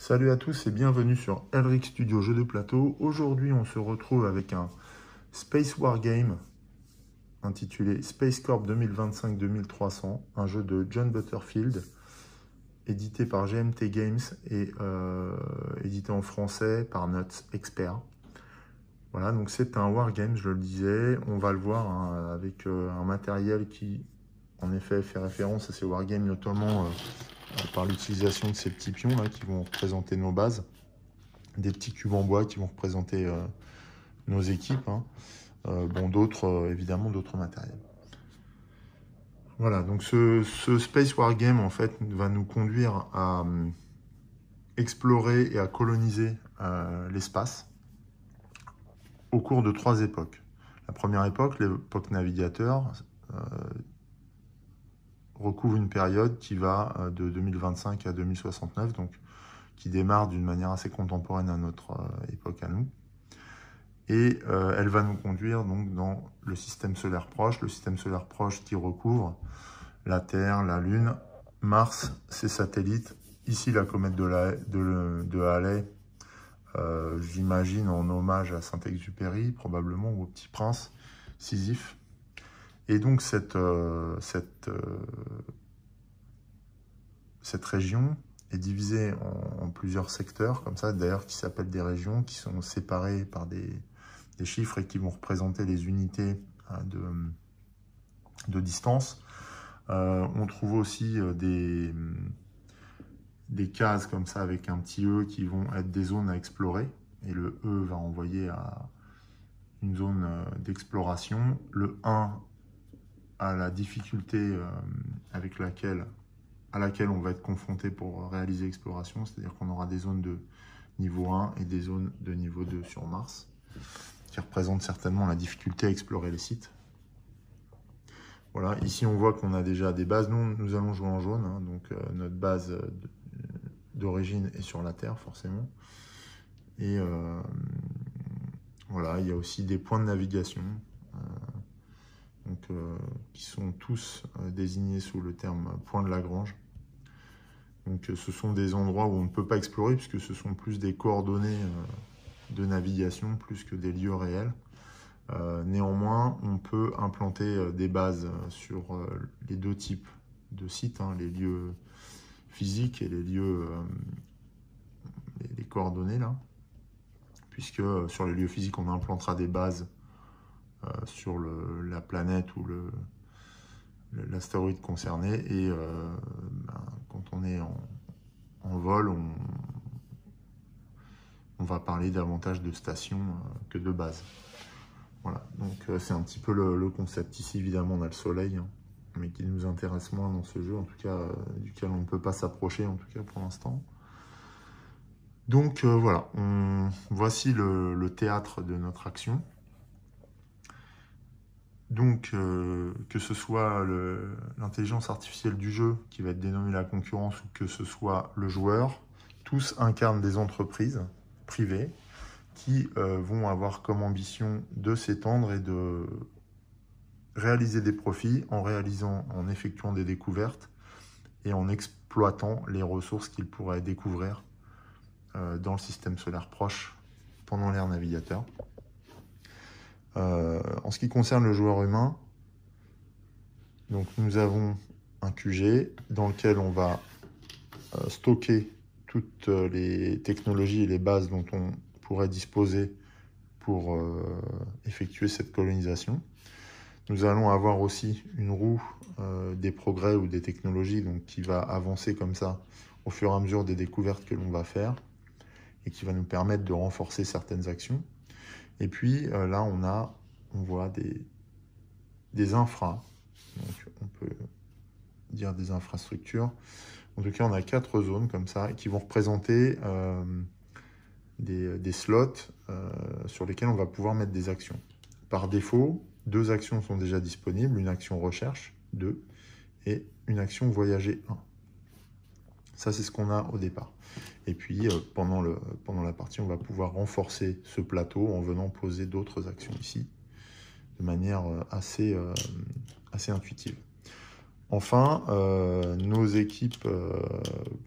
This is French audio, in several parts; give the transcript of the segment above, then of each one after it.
Salut à tous et bienvenue sur Elric Studio Jeux de plateau. Aujourd'hui, on se retrouve avec un Space Wargame intitulé Space Corp 2025-2300, un jeu de John Butterfield, édité par GMT Games et édité en français par Nuts Expert. Voilà, donc c'est un wargame, je le disais. On va le voir hein, avec un matériel qui, en effet, fait référence à ces wargames, notamment par l'utilisation de ces petits pions là qui vont représenter nos bases, des petits cubes en bois qui vont représenter nos équipes, hein. Bon, d'autres, évidemment, d'autres matériels. Voilà, donc ce Space Wargame, en fait, va nous conduire à explorer et à coloniser l'espace au cours de 3 époques. La première époque, l'époque navigateur, recouvre une période qui va de 2025 à 2069, donc qui démarre d'une manière assez contemporaine à notre époque à nous. Et elle va nous conduire donc dans le système solaire proche qui recouvre la Terre, la Lune, Mars, ses satellites, ici la comète de Halley, j'imagine en hommage à Saint-Exupéry, probablement, ou au Petit Prince, Sisyphe. Et donc cette région est divisée en plusieurs secteurs, comme ça, d'ailleurs, qui s'appellent des régions, qui sont séparées par des chiffres et qui vont représenter les unités de distance. On trouve aussi des cases comme ça avec un petit E qui vont être des zones à explorer. Et le E va envoyer à une zone d'exploration. Le 1 à la difficulté à laquelle on va être confronté pour réaliser l'exploration, c'est-à-dire qu'on aura des zones de niveau 1 et des zones de niveau 2 sur Mars, qui représentent certainement la difficulté à explorer les sites. Voilà, ici on voit qu'on a déjà des bases. Nous allons jouer en jaune, hein, donc notre base d'origine est sur la Terre, forcément. Et voilà, il y a aussi des points de navigation, qui sont tous désignés sous le terme point de Lagrange. Donc ce sont des endroits où on ne peut pas explorer, puisque ce sont plus des coordonnées de navigation, plus que des lieux réels. Néanmoins, on peut implanter des bases sur les deux types de sites, hein, les lieux physiques et les lieux, les coordonnées là, puisque sur les lieux physiques, on implantera des bases sur la planète ou l'astéroïde concerné, et quand on est en vol, on va parler davantage de stations que de bases. Voilà, donc c'est un petit peu le concept. Ici, évidemment, on a le soleil, hein, mais qui nous intéresse moins dans ce jeu, en tout cas, duquel on ne peut pas s'approcher, en tout cas pour l'instant. Donc voilà, voici le théâtre de notre action. Donc, que ce soit l'intelligence artificielle du jeu, qui va être dénommée la concurrence, ou que ce soit le joueur, tous incarnent des entreprises privées qui vont avoir comme ambition de s'étendre et de réaliser des profits en effectuant des découvertes et en exploitant les ressources qu'ils pourraient découvrir dans le système solaire proche pendant l'ère navigateur. En ce qui concerne le joueur humain, donc nous avons un QG dans lequel on va stocker toutes les technologies et les bases dont on pourrait disposer pour effectuer cette colonisation. Nous allons avoir aussi une roue des progrès ou des technologies, donc qui va avancer comme ça au fur et à mesure des découvertes que l'on va faire et qui va nous permettre de renforcer certaines actions. Et puis là, on voit des infras, donc on peut dire des infrastructures. En tout cas, on a 4 zones comme ça qui vont représenter des slots sur lesquels on va pouvoir mettre des actions. Par défaut, 2 actions sont déjà disponibles, une action recherche 2 et une action voyager 1. Ça, c'est ce qu'on a au départ. Et puis, pendant la partie, on va pouvoir renforcer ce plateau en venant poser d'autres actions ici, de manière assez intuitive. Enfin, nos équipes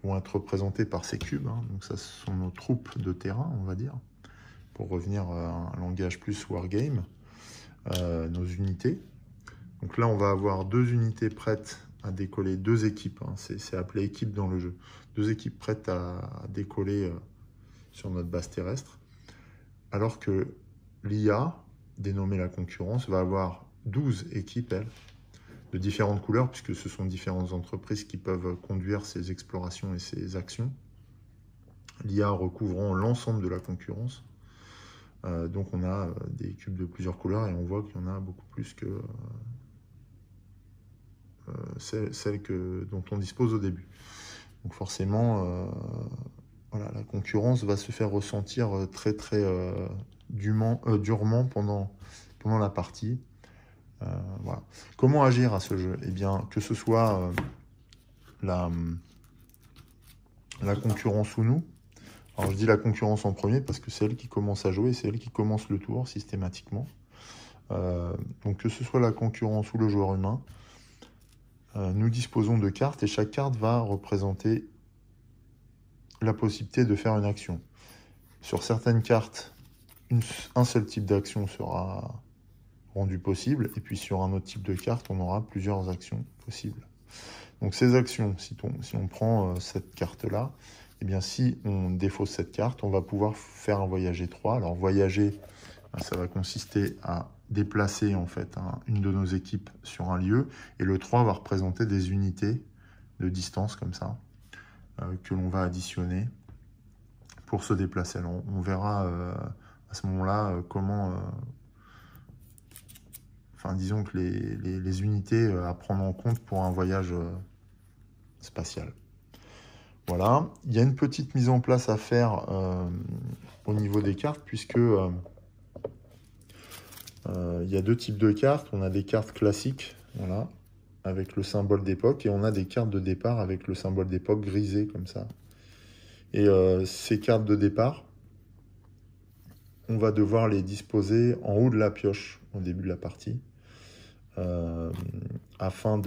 vont être représentées par ces cubes, hein. Donc ça, ce sont nos troupes de terrain, on va dire, pour revenir à un langage plus wargame, nos unités. Donc là, on va avoir 2 unités prêtes à décoller, 2 équipes, hein. C'est appelé équipe dans le jeu. 2 équipes prêtes à décoller sur notre base terrestre, alors que l'IA, dénommée la concurrence, va avoir 12 équipes, elle, de différentes couleurs, puisque ce sont différentes entreprises qui peuvent conduire ces explorations et ces actions. L'IA recouvrant l'ensemble de la concurrence. Donc on a des cubes de plusieurs couleurs et on voit qu'il y en a beaucoup plus que celles dont on dispose au début. Donc forcément, voilà, la concurrence va se faire ressentir très durement pendant la partie. Voilà. Comment agir à ce jeu? Eh bien, que ce soit la concurrence ou nous. Alors je dis la concurrence en premier parce que c'est elle qui commence à jouer, c'est elle qui commence le tour systématiquement. Donc que ce soit la concurrence ou le joueur humain, nous disposons de cartes et chaque carte va représenter la possibilité de faire une action. Sur certaines cartes, un seul type d'action sera rendu possible, et puis sur un autre type de carte, on aura plusieurs actions possibles. Donc ces actions, si on prend cette carte-là, eh bien si on défausse cette carte, on va pouvoir faire un voyager 3. Alors voyager, ça va consister à déplacer en fait une de nos équipes sur un lieu, et le 3 va représenter des unités de distance comme ça, que l'on va additionner pour se déplacer. Alors on verra à ce moment-là comment... Enfin, disons que les unités à prendre en compte pour un voyage spatial. Voilà. Il y a une petite mise en place à faire au niveau des cartes, puisque il y a 2 types de cartes. On a des cartes classiques, voilà, avec le symbole d'époque, et on a des cartes de départ avec le symbole d'époque grisé, comme ça. Et ces cartes de départ, on va devoir les disposer en haut de la pioche au début de la partie. Afin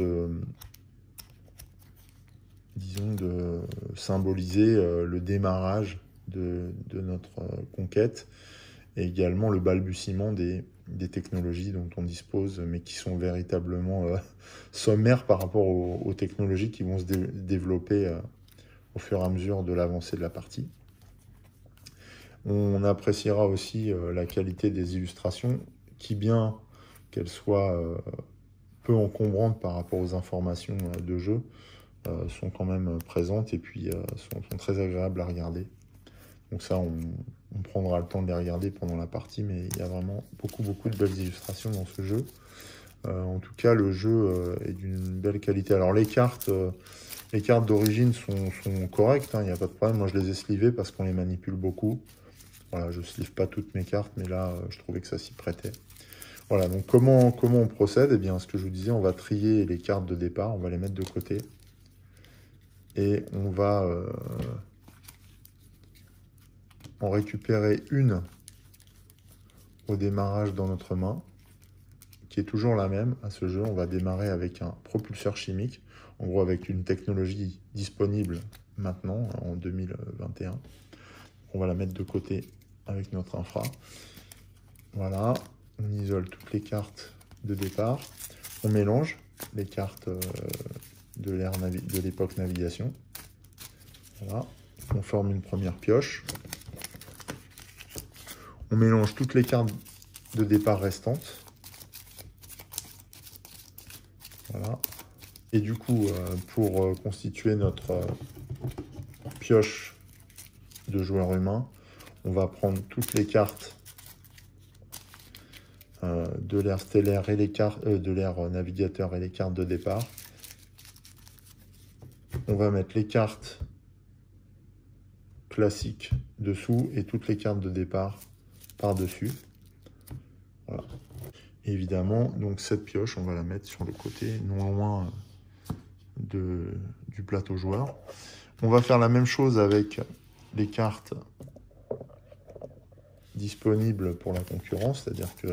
disons, de symboliser le démarrage de notre conquête et également le balbutiement des technologies dont on dispose, mais qui sont véritablement sommaires par rapport aux technologies qui vont se développer au fur et à mesure de l'avancée de la partie. On appréciera aussi la qualité des illustrations, qui bien qu'elles soient peu encombrantes par rapport aux informations de jeu, sont quand même présentes et puis sont très agréables à regarder. Donc ça, on prendra le temps de les regarder pendant la partie, mais il y a vraiment beaucoup de belles illustrations dans ce jeu. En tout cas, le jeu est d'une belle qualité. Alors les cartes d'origine sont correctes, hein, il n'y a pas de problème. Moi, je les ai slivées parce qu'on les manipule beaucoup. Voilà, je ne slive pas toutes mes cartes, mais là, je trouvais que ça s'y prêtait. Voilà, donc comment on procède? Eh bien, ce que je vous disais, on va trier les cartes de départ, on va les mettre de côté. Et on va en récupérer une au démarrage dans notre main, qui est toujours la même à ce jeu. On va démarrer avec un propulseur chimique, en gros avec une technologie disponible maintenant, en 2021. On va la mettre de côté avec notre infra. Voilà, on isole toutes les cartes de départ. On mélange les cartes de l'époque navigation. Voilà, on forme une première pioche. On mélange toutes les cartes de départ restantes. Voilà. Et du coup, pour constituer notre pioche de joueur humain, on va prendre toutes les cartes de l'ère stellaire et les cartes de l'ère navigateur et les cartes de départ. On va mettre les cartes classiques dessous et toutes les cartes de départ par-dessus. Voilà. Évidemment, donc cette pioche, on va la mettre sur le côté, non loin du plateau joueur. On va faire la même chose avec les cartes disponibles pour la concurrence, c'est-à-dire que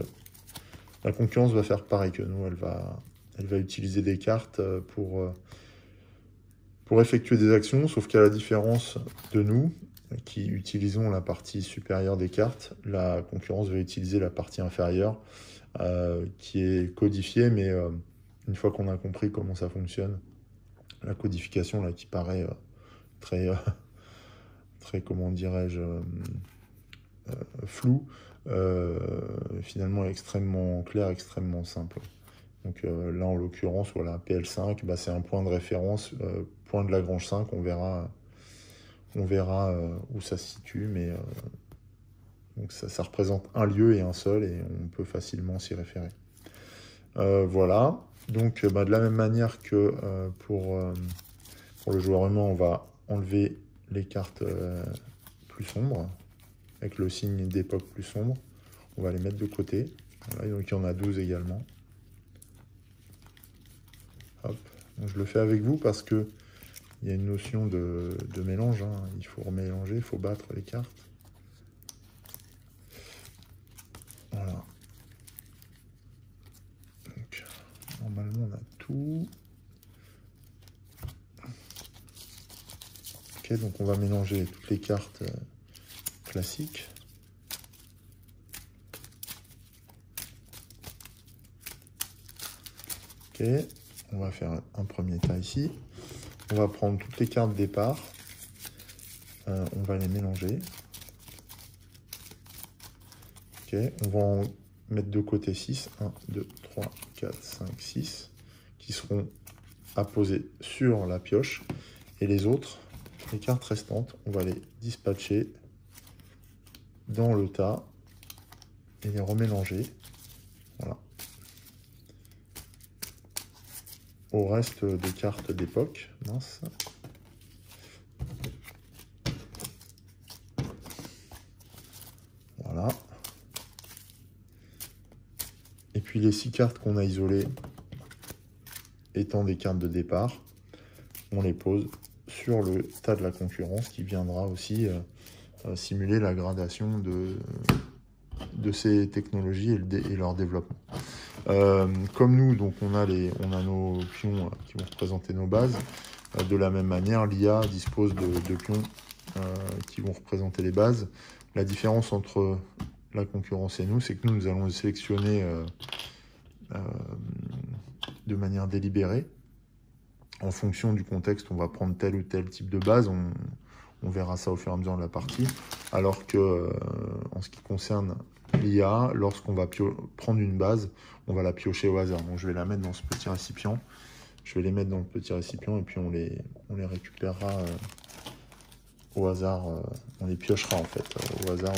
la concurrence va faire pareil que nous, elle va elle va utiliser des cartes pour effectuer des actions, sauf qu'à la différence de nous, qui utilisons la partie supérieure des cartes, la concurrence va utiliser la partie inférieure, qui est codifiée, mais une fois qu'on a compris comment ça fonctionne, la codification là qui paraît très, très, comment dirais-je, floue, finalement extrêmement clair, extrêmement simple. Donc là, en l'occurrence, voilà, PL5, bah, c'est un point de référence, point de Lagrange 5, on verra où ça se situe, mais donc ça représente un lieu et un seul, et on peut facilement s'y référer. Voilà, donc bah, de la même manière que pour le joueur humain, on va enlever les cartes plus sombres, avec le signe d'époque plus sombre. On va les mettre de côté. Voilà, donc il y en a 12 également. Hop. Donc, je le fais avec vous parce que il y a une notion de mélange. Hein. Il faut remélanger, il faut battre les cartes. Voilà. Donc, normalement, on a tout. Ok, donc on va mélanger toutes les cartes classiques. Ok, on va faire un premier tas ici. On va prendre toutes les cartes départ. On va les mélanger. Ok, on va en mettre de côté 6. 1, 2, 3, 4, 5, 6. Qui seront à poser sur la pioche. Et les autres, les cartes restantes, on va les dispatcher dans le tas et les remélanger. Voilà. Au reste des cartes d'époque. Mince. Voilà. Et puis les 6 cartes qu'on a isolées étant des cartes de départ, on les pose sur le tas de la concurrence qui viendra aussi simuler la gradation de ces technologies et leur développement. Comme nous, donc on a nos pions qui vont représenter nos bases. De la même manière, l'IA dispose de pions qui vont représenter les bases. La différence entre la concurrence et nous, c'est que nous allons les sélectionner de manière délibérée. En fonction du contexte, on va prendre tel ou tel type de base. On verra ça au fur et à mesure de la partie. Alors que, en ce qui concerne l'IA, lorsqu'on va prendre une base, on va la piocher au hasard. Donc je vais la mettre dans ce petit récipient. Je vais les mettre dans le petit récipient et puis on les récupérera au hasard. On les piochera en fait au hasard,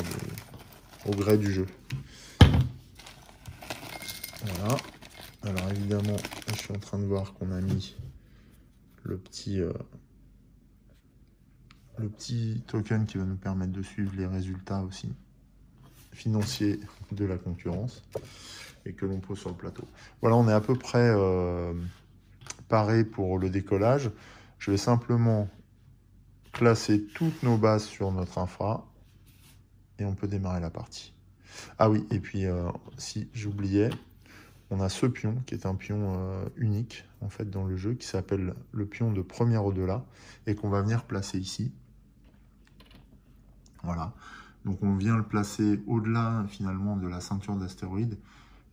au gré du jeu. Voilà. Alors évidemment, je suis en train de voir qu'on a mis le petit token qui va nous permettre de suivre les résultats aussi financiers de la concurrence et que l'on pose sur le plateau. Voilà, on est à peu près paré pour le décollage. Je vais simplement classer toutes nos bases sur notre infra et on peut démarrer la partie. Ah oui, et puis si j'oubliais, on a ce pion qui est un pion unique en fait dans le jeu qui s'appelle le pion de premier au-delà et qu'on va venir placer ici. Voilà, donc on vient le placer au-delà finalement de la ceinture d'astéroïdes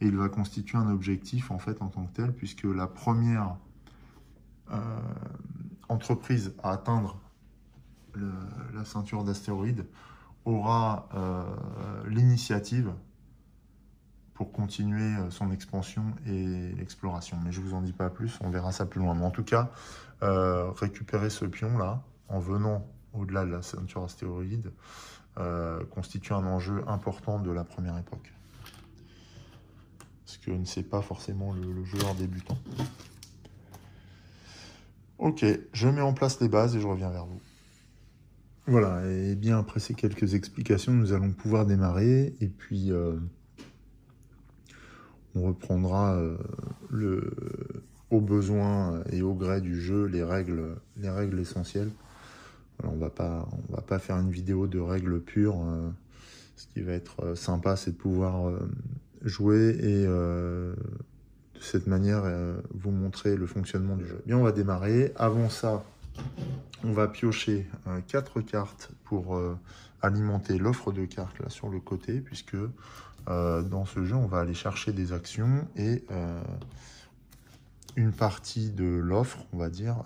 et il va constituer un objectif en fait en tant que tel puisque la première entreprise à atteindre la ceinture d'astéroïdes aura l'initiative pour continuer son expansion et l'exploration. Mais je ne vous en dis pas plus, on verra ça plus loin. Mais en tout cas, récupérer ce pion-là, en venant au-delà de la ceinture astéroïde, constitue un enjeu important de la première époque. Ce que ne sait pas forcément le joueur débutant. Ok, je mets en place les bases et je reviens vers vous. Voilà, et bien après ces quelques explications, nous allons pouvoir démarrer et puis on reprendra au besoin et au gré du jeu les règles essentielles. Alors, on va pas faire une vidéo de règles pures. Ce qui va être sympa, c'est de pouvoir jouer et cette manière vous montrer le fonctionnement du jeu. Bien, on va démarrer. Avant ça, on va piocher 4 cartes pour alimenter l'offre de cartes là sur le côté, puisque dans ce jeu, on va aller chercher des actions et une partie de l'offre, on va dire,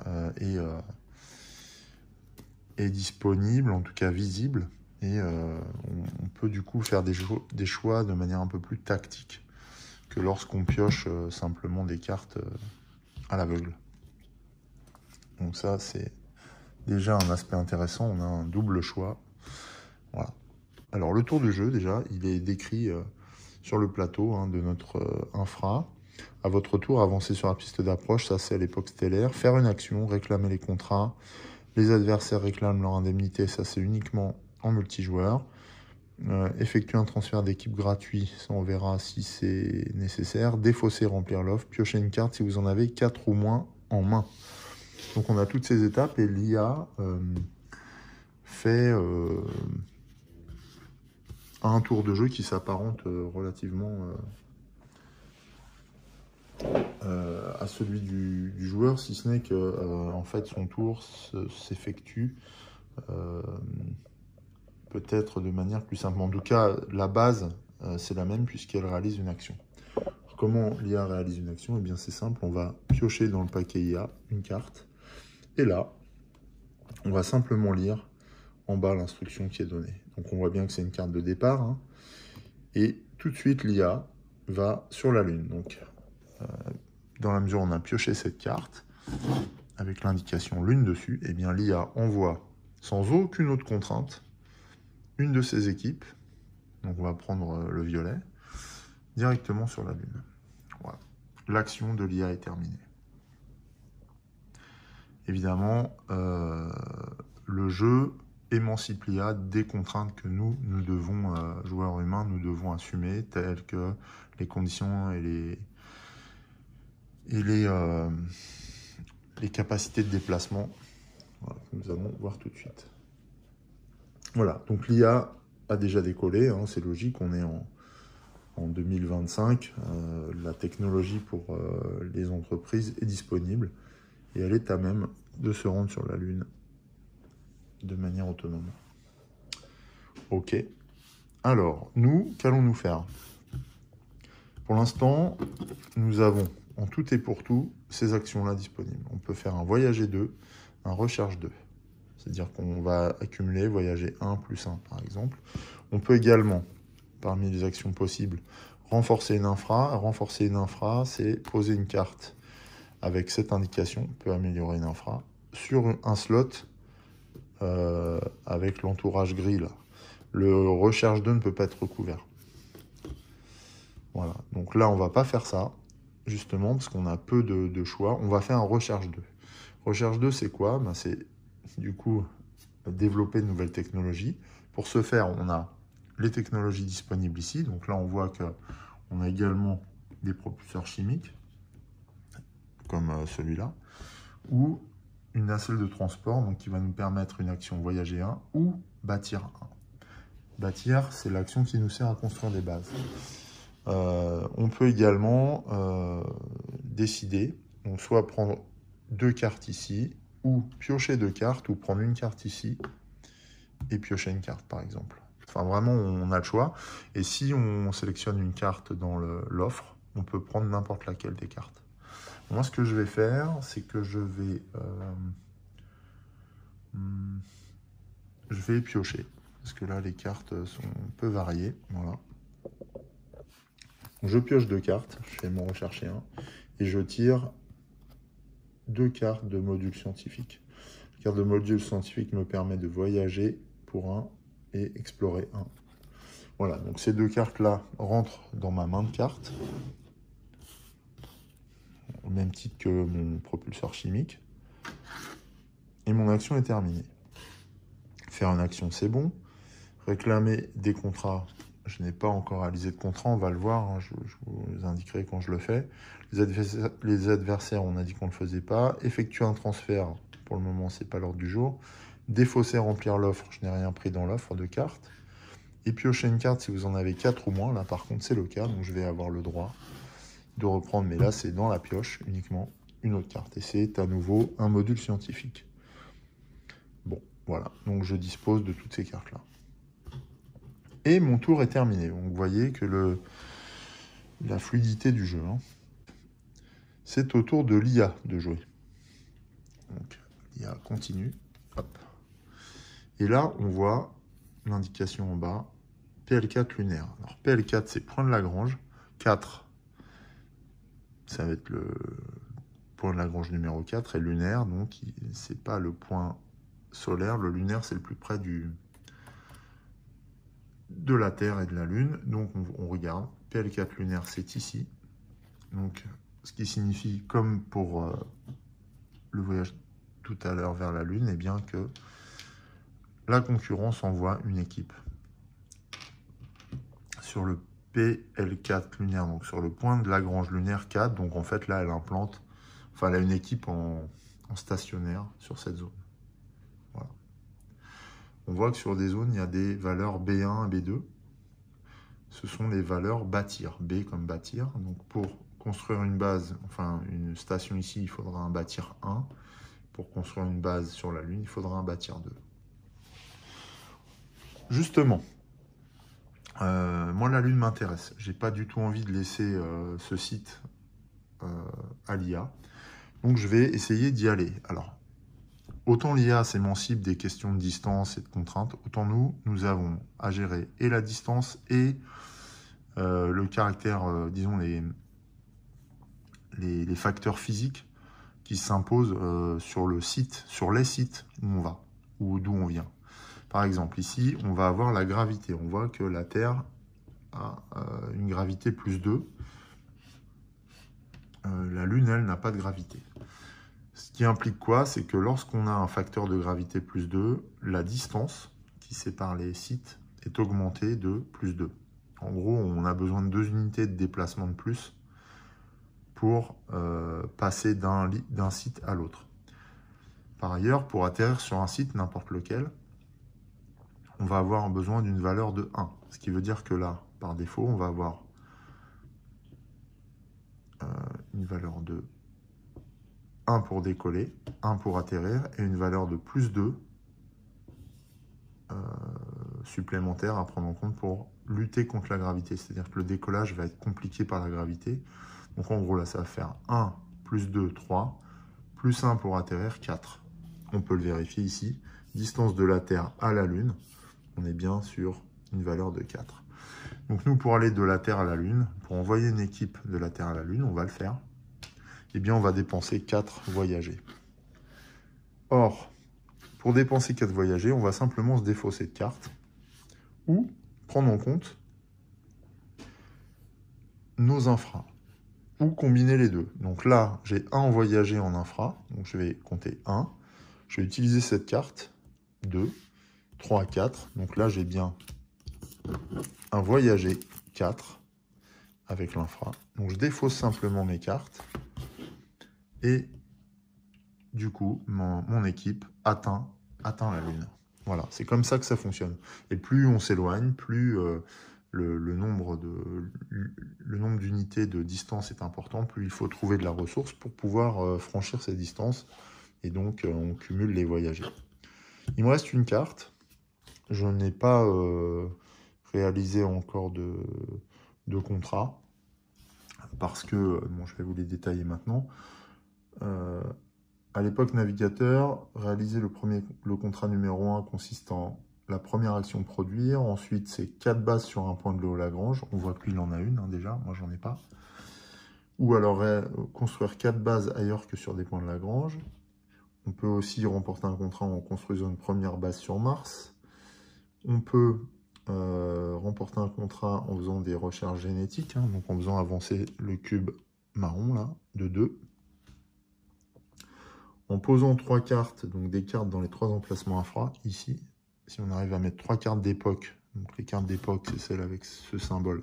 est disponible, en tout cas visible, et on peut du coup faire des choix de manière un peu plus tactique que lorsqu'on pioche simplement des cartes à l'aveugle. Donc ça, c'est déjà un aspect intéressant, on a un double choix. Voilà. Alors le tour du jeu, déjà, il est décrit sur le plateau de notre infra. À votre tour, avancer sur la piste d'approche, ça c'est à l'époque stellaire. Faire une action, réclamer les contrats. Les adversaires réclament leur indemnité, ça c'est uniquement en multijoueur. Effectuer un transfert d'équipe gratuit, ça on verra si c'est nécessaire. Défausser, remplir l'offre. Piocher une carte si vous en avez 4 ou moins en main. Donc on a toutes ces étapes et l'IA fait un tour de jeu qui s'apparente relativement à celui du joueur, si ce n'est que en fait son tour s'effectue peut-être de manière plus simple. En tout cas, la base c'est la même puisqu'elle réalise une action. Alors, comment l'IA réalise une action? Eh bien c'est simple, on va piocher dans le paquet IA une carte et là on va simplement lire en bas l'instruction qui est donnée. Donc on voit bien que c'est une carte de départ et tout de suite l'IA va sur la lune. Donc dans la mesure où on a pioché cette carte, avec l'indication lune dessus, eh bien l'IA envoie, sans aucune autre contrainte, une de ses équipes, donc on va prendre le violet, directement sur la lune. Voilà. L'action de l'IA est terminée. Évidemment, le jeu émancipe l'IA des contraintes que nous devons, joueurs humains, nous devons assumer, telles que les conditions et les capacités de déplacement, voilà, que nous allons voir tout de suite. Voilà, donc l'IA a déjà décollé, c'est logique, on est en 2025, la technologie pour les entreprises est disponible et elle est à même de se rendre sur la Lune de manière autonome. Ok, alors nous, qu'allons-nous faire? Pour l'instant, nous avons en tout et pour tout ces actions-là disponibles. On peut faire un voyager 2, un recharge 2. C'est-à-dire qu'on va accumuler voyager 1 plus 1 par exemple. On peut également, parmi les actions possibles, renforcer une infra. Renforcer une infra, c'est poser une carte avec cette indication, on peut améliorer une infra, sur un slot avec l'entourage gris là. Le recharge 2 ne peut pas être recouvert. Voilà, donc là on va pas faire ça, justement, parce qu'on a peu de choix. On va faire un recharge 2. Recharge 2, c'est quoi? C'est du coup développer de nouvelles technologies. Pour ce faire, on a les technologies disponibles ici. Donc là, on voit qu'on a également des propulseurs chimiques, comme celui-là, ou une nacelle de transport, donc qui va nous permettre une action voyager 1 ou bâtir 1. Bâtir, c'est l'action qui nous sert à construire des bases. On peut également décider, donc soit prendre 2 cartes ici, ou piocher 2 cartes, ou prendre une carte ici, et piocher une carte par exemple. Enfin vraiment, on a le choix. Et si on sélectionne une carte dans l'offre, on peut prendre n'importe laquelle des cartes. Moi, ce que je vais faire, c'est que je vais piocher. Parce que là, les cartes sont peu variées. Voilà. Donc, je pioche 2 cartes. Je fais mon rechercher 1. Et je tire 2 cartes de module scientifique. La carte de module scientifique me permet de voyager pour 1 et explorer 1. Voilà, donc ces 2 cartes-là rentrent dans ma main de cartes, au même titre que mon propulseur chimique. Et mon action est terminée. Faire une action, c'est bon. Réclamer des contrats, je n'ai pas encore réalisé de contrat, on va le voir, je vous indiquerai quand je le fais. Les adversaires, on a dit qu'on ne le faisait pas. Effectuer un transfert, pour le moment, c'est pas l'ordre du jour. Défausser, remplir l'offre, je n'ai rien pris dans l'offre de cartes. Et piocher une carte si vous en avez 4 ou moins, là par contre c'est le cas, donc je vais avoir le droit de reprendre, mais là c'est dans la pioche uniquement, une autre carte. Et c'est à nouveau un module scientifique. Bon, voilà, donc je dispose de toutes ces cartes-là. Et mon tour est terminé. Donc vous voyez que la fluidité du jeu. Hein. C'est au tour de l'IA de jouer. Donc l'IA continue. Hop. Et là, on voit l'indication en bas, PL4 lunaire. Alors PL4, c'est point de Lagrange. 4, ça va être le point de Lagrange numéro 4. Et lunaire, donc c'est pas le point solaire. Le lunaire, c'est le plus près de la Terre et de la Lune. Donc on regarde, PL4 lunaire, c'est ici. Donc ce qui signifie, comme pour le voyage tout à l'heure vers la Lune, eh bien que la concurrence envoie une équipe sur le PL4 lunaire, donc sur le point de Lagrange lunaire 4. Donc en fait là, elle implante, enfin elle a une équipe en stationnaire sur cette zone. Voilà. On voit que sur des zones, il y a des valeurs B1 et B2. Ce sont les valeurs bâtir, B comme bâtir. Donc pour construire une base, enfin une station ici, il faudra un bâtir 1. Pour construire une base sur la Lune, il faudra un bâtir 2. Justement, moi la Lune m'intéresse. J'ai pas du tout envie de laisser ce site à l'IA. Donc je vais essayer d'y aller. Alors, autant l'IA s'émancipe des questions de distance et de contraintes, autant nous avons à gérer et la distance et le caractère, disons, les facteurs physiques qui s'imposent sur le site, sur les sites où on va, ou d'où on vient. Par exemple, ici, on va avoir la gravité. On voit que la Terre a une gravité plus 2. La Lune, elle, n'a pas de gravité. Ce qui implique quoi? C'est que lorsqu'on a un facteur de gravité plus 2, la distance qui sépare les sites est augmentée de plus 2. En gros, on a besoin de 2 unités de déplacement de plus pour passer d'un site à l'autre. Par ailleurs, pour atterrir sur un site, n'importe lequel, on va avoir besoin d'une valeur de 1. Ce qui veut dire que là, par défaut, on va avoir une valeur de 1 pour décoller, 1 pour atterrir, et une valeur de plus 2 supplémentaire à prendre en compte pour lutter contre la gravité. C'est-à-dire que le décollage va être compliqué par la gravité. Donc en gros, là, ça va faire 1 plus 2, 3, plus 1 pour atterrir, 4. On peut le vérifier ici. Distance de la Terre à la Lune, on est bien sur une valeur de 4. Donc nous, pour aller de la Terre à la Lune, pour envoyer une équipe de la Terre à la Lune, on va le faire. Eh bien, on va dépenser 4 voyagers. Or, pour dépenser 4 voyagers, on va simplement se défausser de carte ou prendre en compte nos infras ou combiner les deux. Donc là, j'ai 1 voyager en infra, donc je vais compter 1. Je vais utiliser cette carte, 2, 3, 4. Donc là, j'ai bien un voyager 4 avec l'infra. Donc je défausse simplement mes cartes et du coup, mon équipe atteint la Lune. Voilà, c'est comme ça que ça fonctionne. Et plus on s'éloigne, plus le nombre d'unités de distance est important, plus il faut trouver de la ressource pour pouvoir franchir ces distances. Et donc, on cumule les voyagers. Il me reste une carte. Je n'ai pas réalisé encore de contrat parce que, bon, je vais vous les détailler maintenant. À l'époque navigateur, réaliser le contrat numéro 1 consiste en la première action produire, ensuite c'est 4 bases sur un point de Lagrange, on voit que lui il en a une hein, déjà, moi j'en ai pas. Ou alors construire 4 bases ailleurs que sur des points de Lagrange. On peut aussi remporter un contrat en construisant une première base sur Mars. On peut remporter un contrat en faisant des recherches génétiques, hein, donc en faisant avancer le cube marron là, de 2. En posant 3 cartes, donc des cartes dans les 3 emplacements infra, ici, si on arrive à mettre 3 cartes d'époque, donc les cartes d'époque, c'est celle avec ce symbole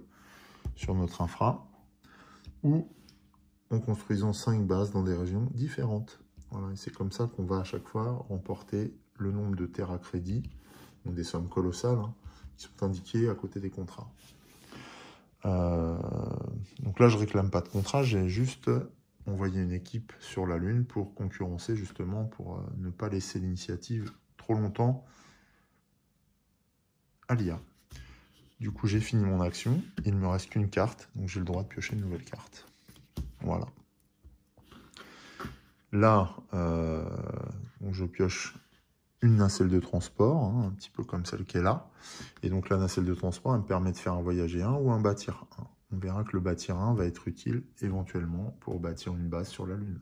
sur notre infra, ou en construisant 5 bases dans des régions différentes. Voilà, et c'est comme ça qu'on va à chaque fois remporter le nombre de terres à crédit, donc des sommes colossales, hein, qui sont indiquées à côté des contrats. donc là, je réclame pas de contrat, j'ai juste envoyé une équipe sur la Lune pour concurrencer, justement, pour ne pas laisser l'initiative trop longtemps à l'IA. Du coup, j'ai fini mon action, il ne me reste qu'une carte, donc j'ai le droit de piocher une nouvelle carte. Voilà. Là, donc je pioche une nacelle de transport, hein, un petit peu comme celle qui est là. Et donc la nacelle de transport, elle me permet de faire un voyager 1 ou un bâtir 1. On verra que le bâtir 1 va être utile éventuellement pour bâtir une base sur la Lune.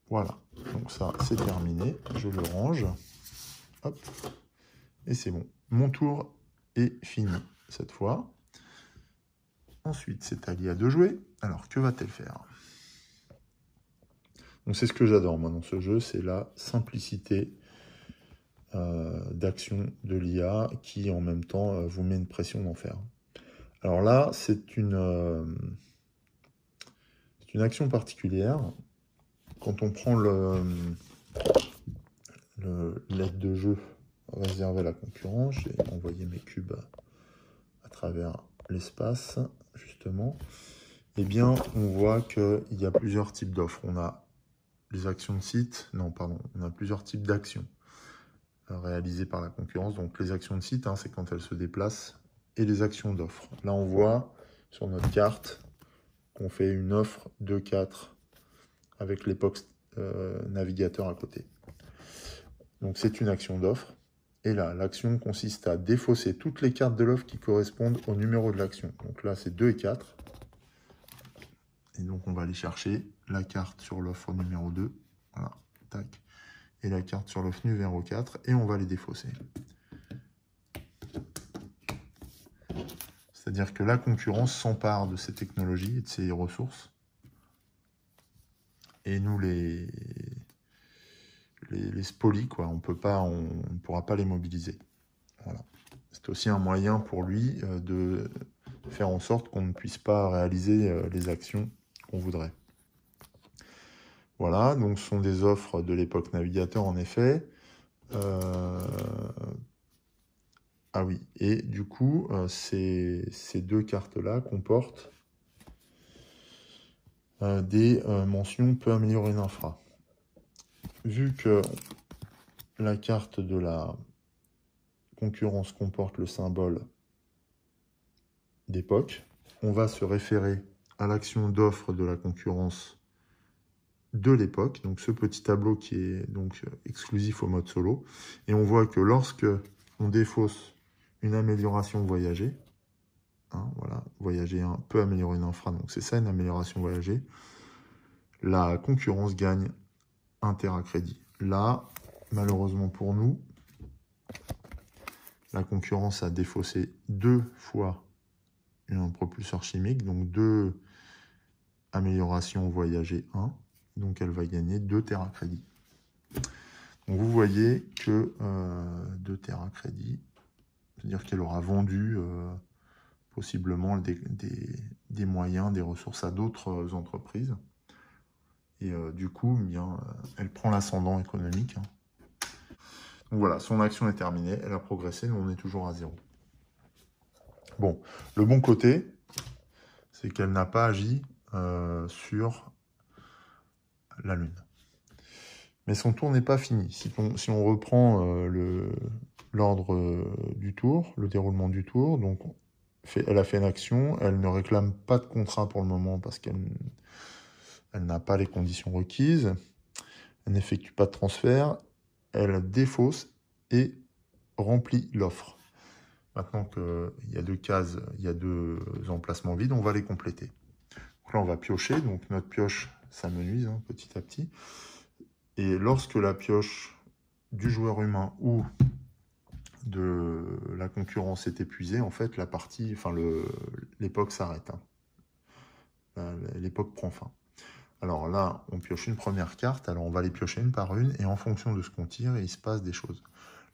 Voilà, donc ça c'est terminé, je le range. Hop, et c'est bon. Mon tour est fini cette fois. Ensuite, c'est à l'IA de jouer. Alors, que va-t-elle faire? Donc c'est ce que j'adore moi dans ce jeu, c'est la simplicité d'action de l'IA qui en même temps vous met une pression d'enfer. Alors là, c'est une action particulière. Quand on prend l'aide de jeu réservé à la concurrence, j'ai envoyé mes cubes à travers l'espace, justement, eh bien, on voit qu'il y a plusieurs types d'offres. On a les actions de site, non, pardon, on a plusieurs types d'actions réalisées par la concurrence. Donc, les actions de site, hein, c'est quand elles se déplacent, et les actions d'offres. Là, on voit sur notre carte qu'on fait une offre 2-4 avec l'époque navigateur à côté. Donc, c'est une action d'offre. Et là, l'action consiste à défausser toutes les cartes de l'offre qui correspondent au numéro de l'action. Donc là, c'est 2 et 4. Et donc, on va aller chercher la carte sur l'offre numéro 2. Voilà, tac. Et la carte sur l'offre numéro 4. Et on va les défausser. C'est-à-dire que la concurrence s'empare de ces technologies et de ces ressources. Et nous les spolie, quoi. On ne pourra pas les mobiliser. Voilà. C'est aussi un moyen pour lui de faire en sorte qu'on ne puisse pas réaliser les actions qu'on voudrait. Voilà, donc ce sont des offres de l'époque navigateur en effet. Ah oui, et du coup, ces deux cartes-là comportent des mentions « peut améliorer une infra ». Vu que la carte de la concurrence comporte le symbole d'époque, on va se référer à l'action d'offre de la concurrence de l'époque, donc ce petit tableau qui est donc exclusif au mode solo, et on voit que lorsque on défausse une amélioration voyagée, hein, voilà, voyager 1 peut améliorer une infra, donc c'est ça une amélioration voyagée, la concurrence gagne 1 Teracrédit. Là, malheureusement pour nous, la concurrence a défaussé 2 fois un propulseur chimique, donc 2 améliorations voyagées 1, donc elle va gagner 2 Teracrédits. Donc vous voyez que 2 Teracrédits, c'est-à-dire qu'elle aura vendu possiblement des moyens, des ressources à d'autres entreprises. Et du coup, bien, elle prend l'ascendant économique. Hein. Donc voilà, son action est terminée, elle a progressé, nous on est toujours à 0. Bon, le bon côté, c'est qu'elle n'a pas agi sur la Lune. Mais son tour n'est pas fini. Si on reprend l'ordre du tour, le déroulement du tour, donc elle a fait une action, elle ne réclame pas de contrat pour le moment parce qu'elle n'a pas les conditions requises, elle n'effectue pas de transfert, elle défausse et remplit l'offre. Maintenant qu'il y a 2 cases, il y a 2 emplacements vides, on va les compléter. Donc là, on va piocher, donc notre pioche s'amenuise hein, petit à petit. Et lorsque la pioche du joueur humain ou de la concurrence est épuisée, en fait, l'époque s'arrête. Hein. L'époque prend fin. Alors là, on pioche une première carte, alors on va les piocher une par une, et en fonction de ce qu'on tire, il se passe des choses.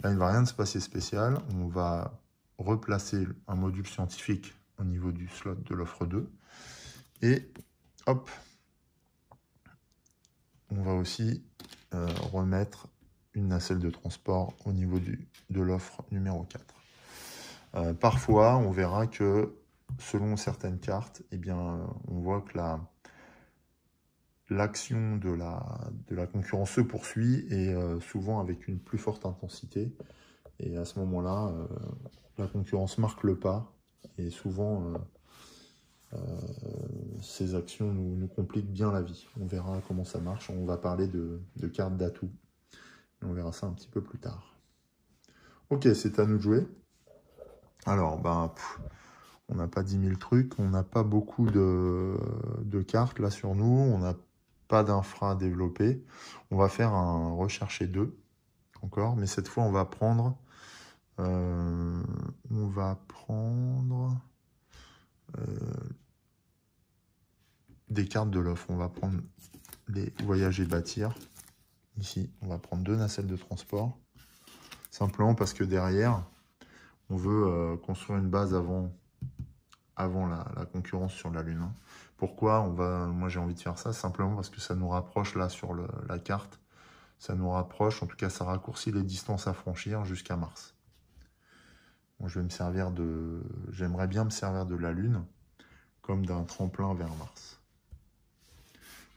Là, il ne va rien se passer spécial, on va replacer un module scientifique au niveau du slot de l'offre 2, et hop, on va aussi remettre une nacelle de transport au niveau de l'offre numéro 4. Parfois, on verra que selon certaines cartes, eh bien, on voit que l'action de la concurrence se poursuit et souvent avec une plus forte intensité. Et à ce moment-là, la concurrence marque le pas et souvent ces actions nous compliquent bien la vie. On verra comment ça marche. On va parler de cartes d'atout. On verra ça un petit peu plus tard. Ok, c'est à nous de jouer. Alors, ben, on n'a pas 10 000 trucs, on n'a pas beaucoup de cartes là sur nous, on n'a pas d'infra à développer. On va faire un rechercher 2 encore, mais cette fois on va prendre des cartes de l'offre. On va prendre les voyages et bâtir. Ici, on va prendre 2 nacelles de transport. Simplement parce que derrière, on veut construire une base avant la concurrence sur la Lune. Pourquoi moi j'ai envie de faire ça? Simplement parce que ça nous rapproche là sur la carte. Ça nous rapproche, en tout cas ça raccourcit les distances à franchir jusqu'à Mars. Bon, j'aimerais bien me servir de la Lune comme d'un tremplin vers Mars.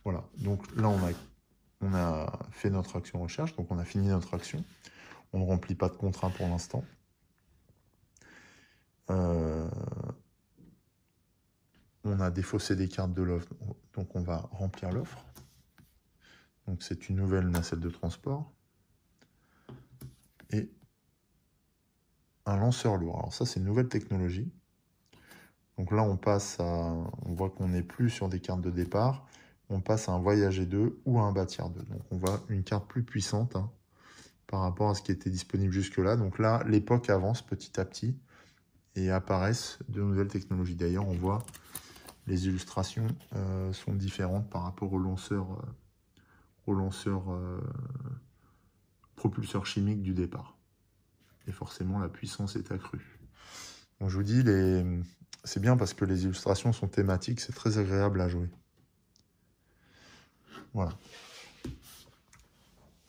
Voilà, donc là on a fait notre action recherche, donc on a fini notre action. On ne remplit pas de contrat pour l'instant. On a défaussé des cartes de l'offre, donc on va remplir l'offre. Donc c'est une nouvelle nacelle de transport. Et un lanceur lourd. Alors ça c'est une nouvelle technologie. Donc là on voit qu'on n'est plus sur des cartes de départ. On passe à un voyager 2 ou à un bâtir 2. Donc on voit une carte plus puissante par rapport à ce qui était disponible jusque-là. Donc là l'époque avance petit à petit et apparaissent de nouvelles technologies. D'ailleurs on voit les illustrations sont différentes par rapport au lanceur propulseur chimique du départ. Et forcément, la puissance est accrue. Donc, je vous dis, c'est bien parce que les illustrations sont thématiques, c'est très agréable à jouer. Voilà.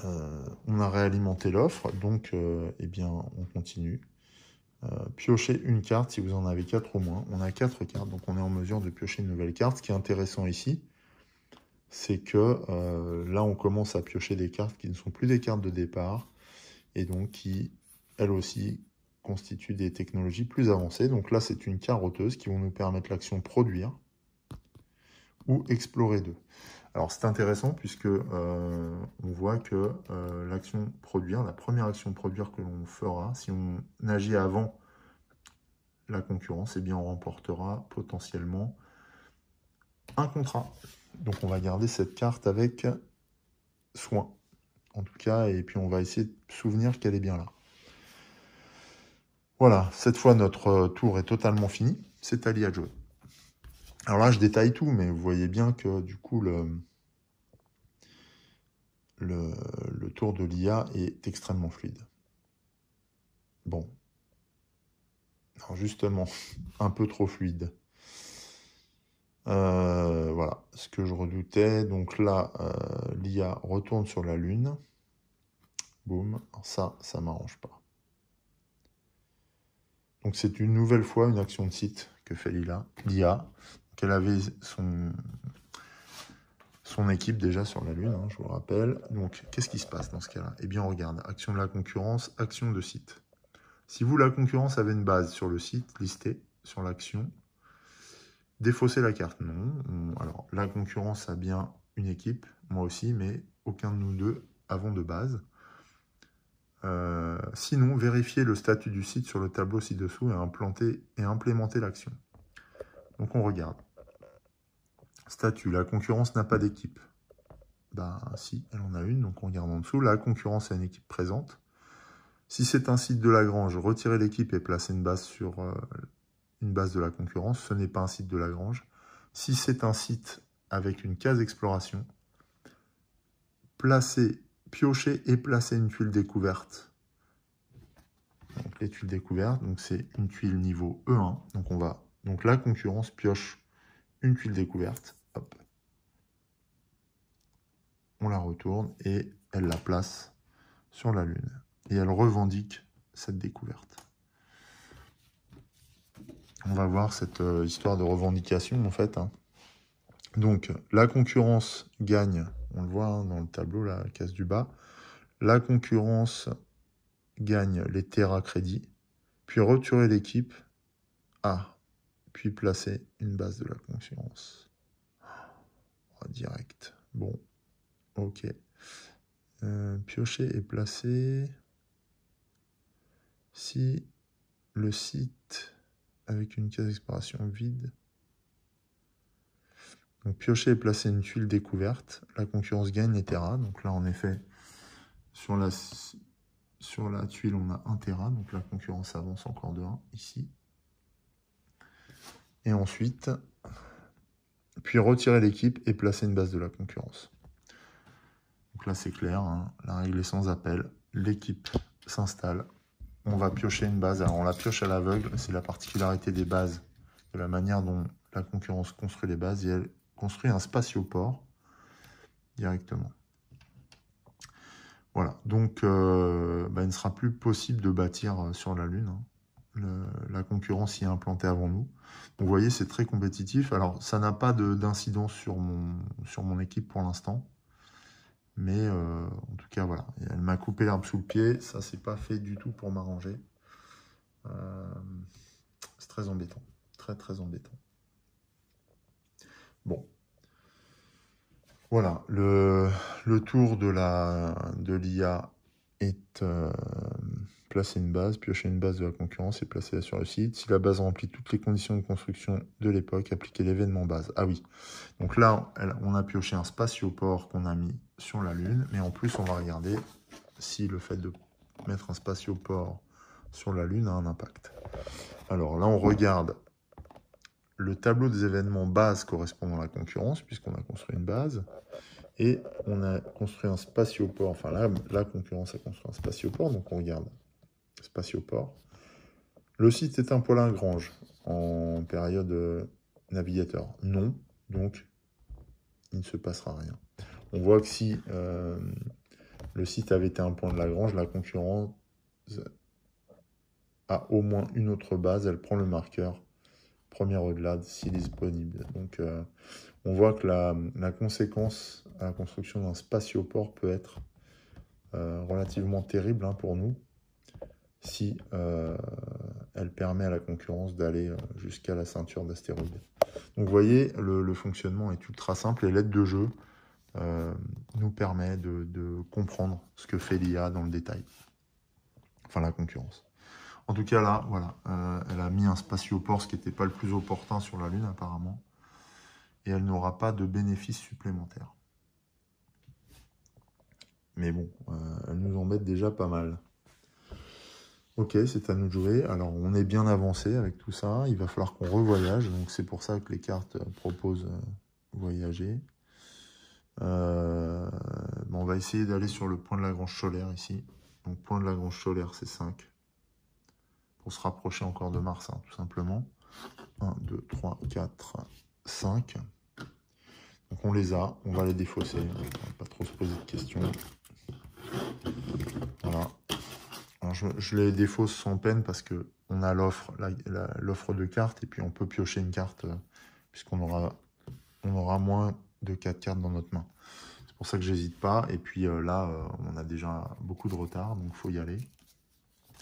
On a réalimenté l'offre, donc eh bien, on continue. Piochez une carte si vous en avez 4 au moins. On a 4 cartes, donc on est en mesure de piocher une nouvelle carte. Ce qui est intéressant ici, c'est que là, on commence à piocher des cartes qui ne sont plus des cartes de départ, et donc qui, elles aussi, constituent des technologies plus avancées. Donc là, c'est une carotteuse qui vont nous permettre l'action produire ou explorer 2. Alors c'est intéressant puisque on voit que l'action produire, la première action produire que l'on fera, si on agit avant la concurrence, eh bien on remportera potentiellement un contrat. Donc on va garder cette carte avec soin, en tout cas, et puis on va essayer de se souvenir qu'elle est bien là. Voilà, cette fois notre tour est totalement fini, c'est à l'IA de jouer. Alors là je détaille tout, mais vous voyez bien que du coup le tour de l'IA est extrêmement fluide. Bon. Alors justement, un peu trop fluide. Voilà, ce que je redoutais. Donc là, l'IA retourne sur la Lune. Boum. Alors ça m'arrange pas. Donc c'est une nouvelle fois une action de site que fait l'IA. Elle avait son équipe déjà sur la Lune, je vous le rappelle. Donc, qu'est-ce qui se passe dans ce cas-là? Eh bien, on regarde, action de la concurrence, action de site. Si vous, la concurrence, avait une base sur le site, listée sur l'action, défausser la carte, non. Alors, la concurrence a bien une équipe, moi aussi, mais aucun de nous deux avons de base. Sinon, vérifiez le statut du site sur le tableau ci-dessous et implémenter l'action. Donc, on regarde. Statut, la concurrence n'a pas d'équipe. Ben si, elle en a une, donc on regarde en dessous. La concurrence a une équipe présente. Si c'est un site de Lagrange, retirez l'équipe et placez une base sur une base de la concurrence. Ce n'est pas un site de Lagrange. Si c'est un site avec une case exploration, piochez et placez une tuile découverte. Donc les tuiles découvertes, donc c'est une tuile niveau E1. Donc la concurrence pioche une tuile découverte. Hop. On la retourne et elle la place sur la Lune. Et elle revendique cette découverte. On va voir cette histoire de revendication, en fait. Hein. Donc, la concurrence gagne, on le voit hein, dans le tableau, la case du bas. La concurrence gagne les terres à crédit, puis retirer l'équipe A, puis placer une base de la concurrence. Oh, direct. Bon, ok. Piocher et placer. Si le site avec une case d'exploration vide. Donc piocher et placer une tuile découverte. La concurrence gagne les terras. Donc là, en effet, sur la tuile, on a 1 terra. Donc la concurrence avance encore de 1 ici. Et ensuite, puis retirer l'équipe et placer une base de la concurrence. Donc là, c'est clair. Hein, la règle est sans appel. L'équipe s'installe. On va piocher une base. Alors, on la pioche à l'aveugle. C'est la particularité des bases, de la manière dont la concurrence construit les bases. Et elle construit un spatioport directement. Voilà. Donc, il ne sera plus possible de bâtir sur la Lune. Hein. La concurrence y est implantée avant nous. Donc, vous voyez, c'est très compétitif. Alors, ça n'a pas d'incidence sur mon équipe pour l'instant. Mais en tout cas, voilà. Elle m'a coupé l'herbe sous le pied. Ça, c'est pas fait du tout pour m'arranger. C'est très embêtant. Très, très embêtant. Bon. Voilà. Le tour de l'IA est placer une base, piocher une base de la concurrence et placer-la sur le site. Si la base remplit toutes les conditions de construction de l'époque, appliquer l'événement base. Ah oui. Donc là, on a pioché un spatioport qu'on a mis sur la Lune. Mais en plus, on va regarder si le fait de mettre un spatioport sur la Lune a un impact. Alors là, on regarde le tableau des événements base correspondant à la concurrence, puisqu'on a construit une base. Et on a construit un spatioport. Enfin là, la concurrence a construit un spatioport. Donc on regarde spatioport. Le site est un Paulin-Grange en période navigateur. Non. Donc, il ne se passera rien. On voit que si le site avait été un point de Lagrange, la concurrence a au moins une autre base. Elle prend le marqueur première au-delà s'il est disponible. Donc, on voit que la conséquence à la construction d'un spatioport peut être relativement terrible hein, pour nous si elle permet à la concurrence d'aller jusqu'à la ceinture d'astéroïdes. Donc vous voyez, le fonctionnement est ultra simple et l'aide de jeu nous permet de comprendre ce que fait l'IA dans le détail. Enfin, la concurrence. En tout cas, là, voilà, elle a mis un spatioport, ce qui n'était pas le plus opportun sur la Lune, apparemment. Et elle n'aura pas de bénéfices supplémentaires. Mais bon, elle nous embête déjà pas mal. Ok, c'est à nous de jouer. Alors, on est bien avancé avec tout ça. Il va falloir qu'on revoyage. Donc, c'est pour ça que les cartes proposent voyager. On va essayer d'aller sur le point de Lagrange solaire ici. Donc, point de Lagrange solaire, c'est 5. Pour se rapprocher encore de Mars, hein, tout simplement. 1, 2, 3, 4, 5. Donc, on les a. On va les défausser. On ne va pas trop se poser de questions. Voilà. Alors je les défausse sans peine parce qu'on a l'offre de cartes et puis on peut piocher une carte puisqu'on aura moins de 4 cartes dans notre main. C'est pour ça que j'hésite pas. Et puis là, on a déjà beaucoup de retard, donc il faut y aller.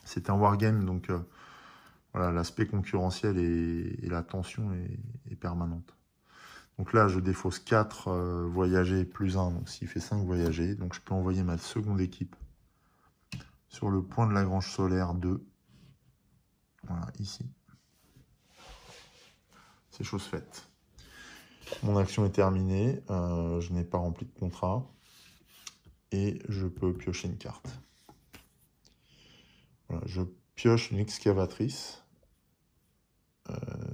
C'est un wargame, donc voilà, l'aspect concurrentiel et la tension est permanente. Donc là, je défausse 4 voyagers plus 1, donc s'il fait 5 voyagers. Donc je peux envoyer ma seconde équipe sur le point de Lagrange solaire 2. Voilà, ici. C'est chose faite. Mon action est terminée. Je n'ai pas rempli de contrat. Et je peux piocher une carte. Voilà, je pioche une excavatrice.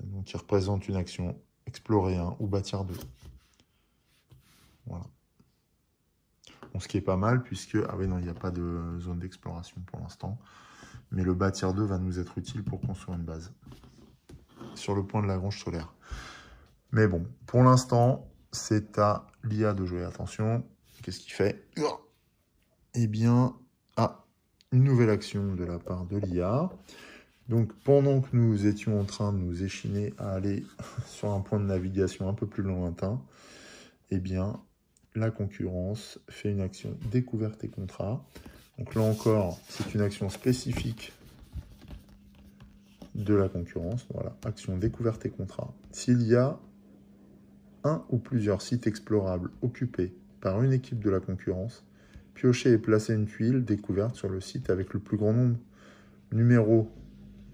Donc qui représente une action explorer 1 ou bâtir 2. Voilà. Bon, ce qui est pas mal puisque... Ah oui, non, il n'y a pas de zone d'exploration pour l'instant. Mais le bâtir 2 va nous être utile pour construire une base. Sur le point de Lagrange solaire. Mais bon, pour l'instant, c'est à l'IA de jouer. Attention, qu'est-ce qu'il fait? Eh bien, une nouvelle action de la part de l'IA. Donc pendant que nous étions en train de nous échiner à aller sur un point de navigation un peu plus lointain, eh bien la concurrence fait une action découverte et contrat. Donc là encore, c'est une action spécifique de la concurrence. Voilà, action découverte et contrat. S'il y a un ou plusieurs sites explorables occupés par une équipe de la concurrence, piochez et placez une tuile découverte sur le site avec le plus grand numéro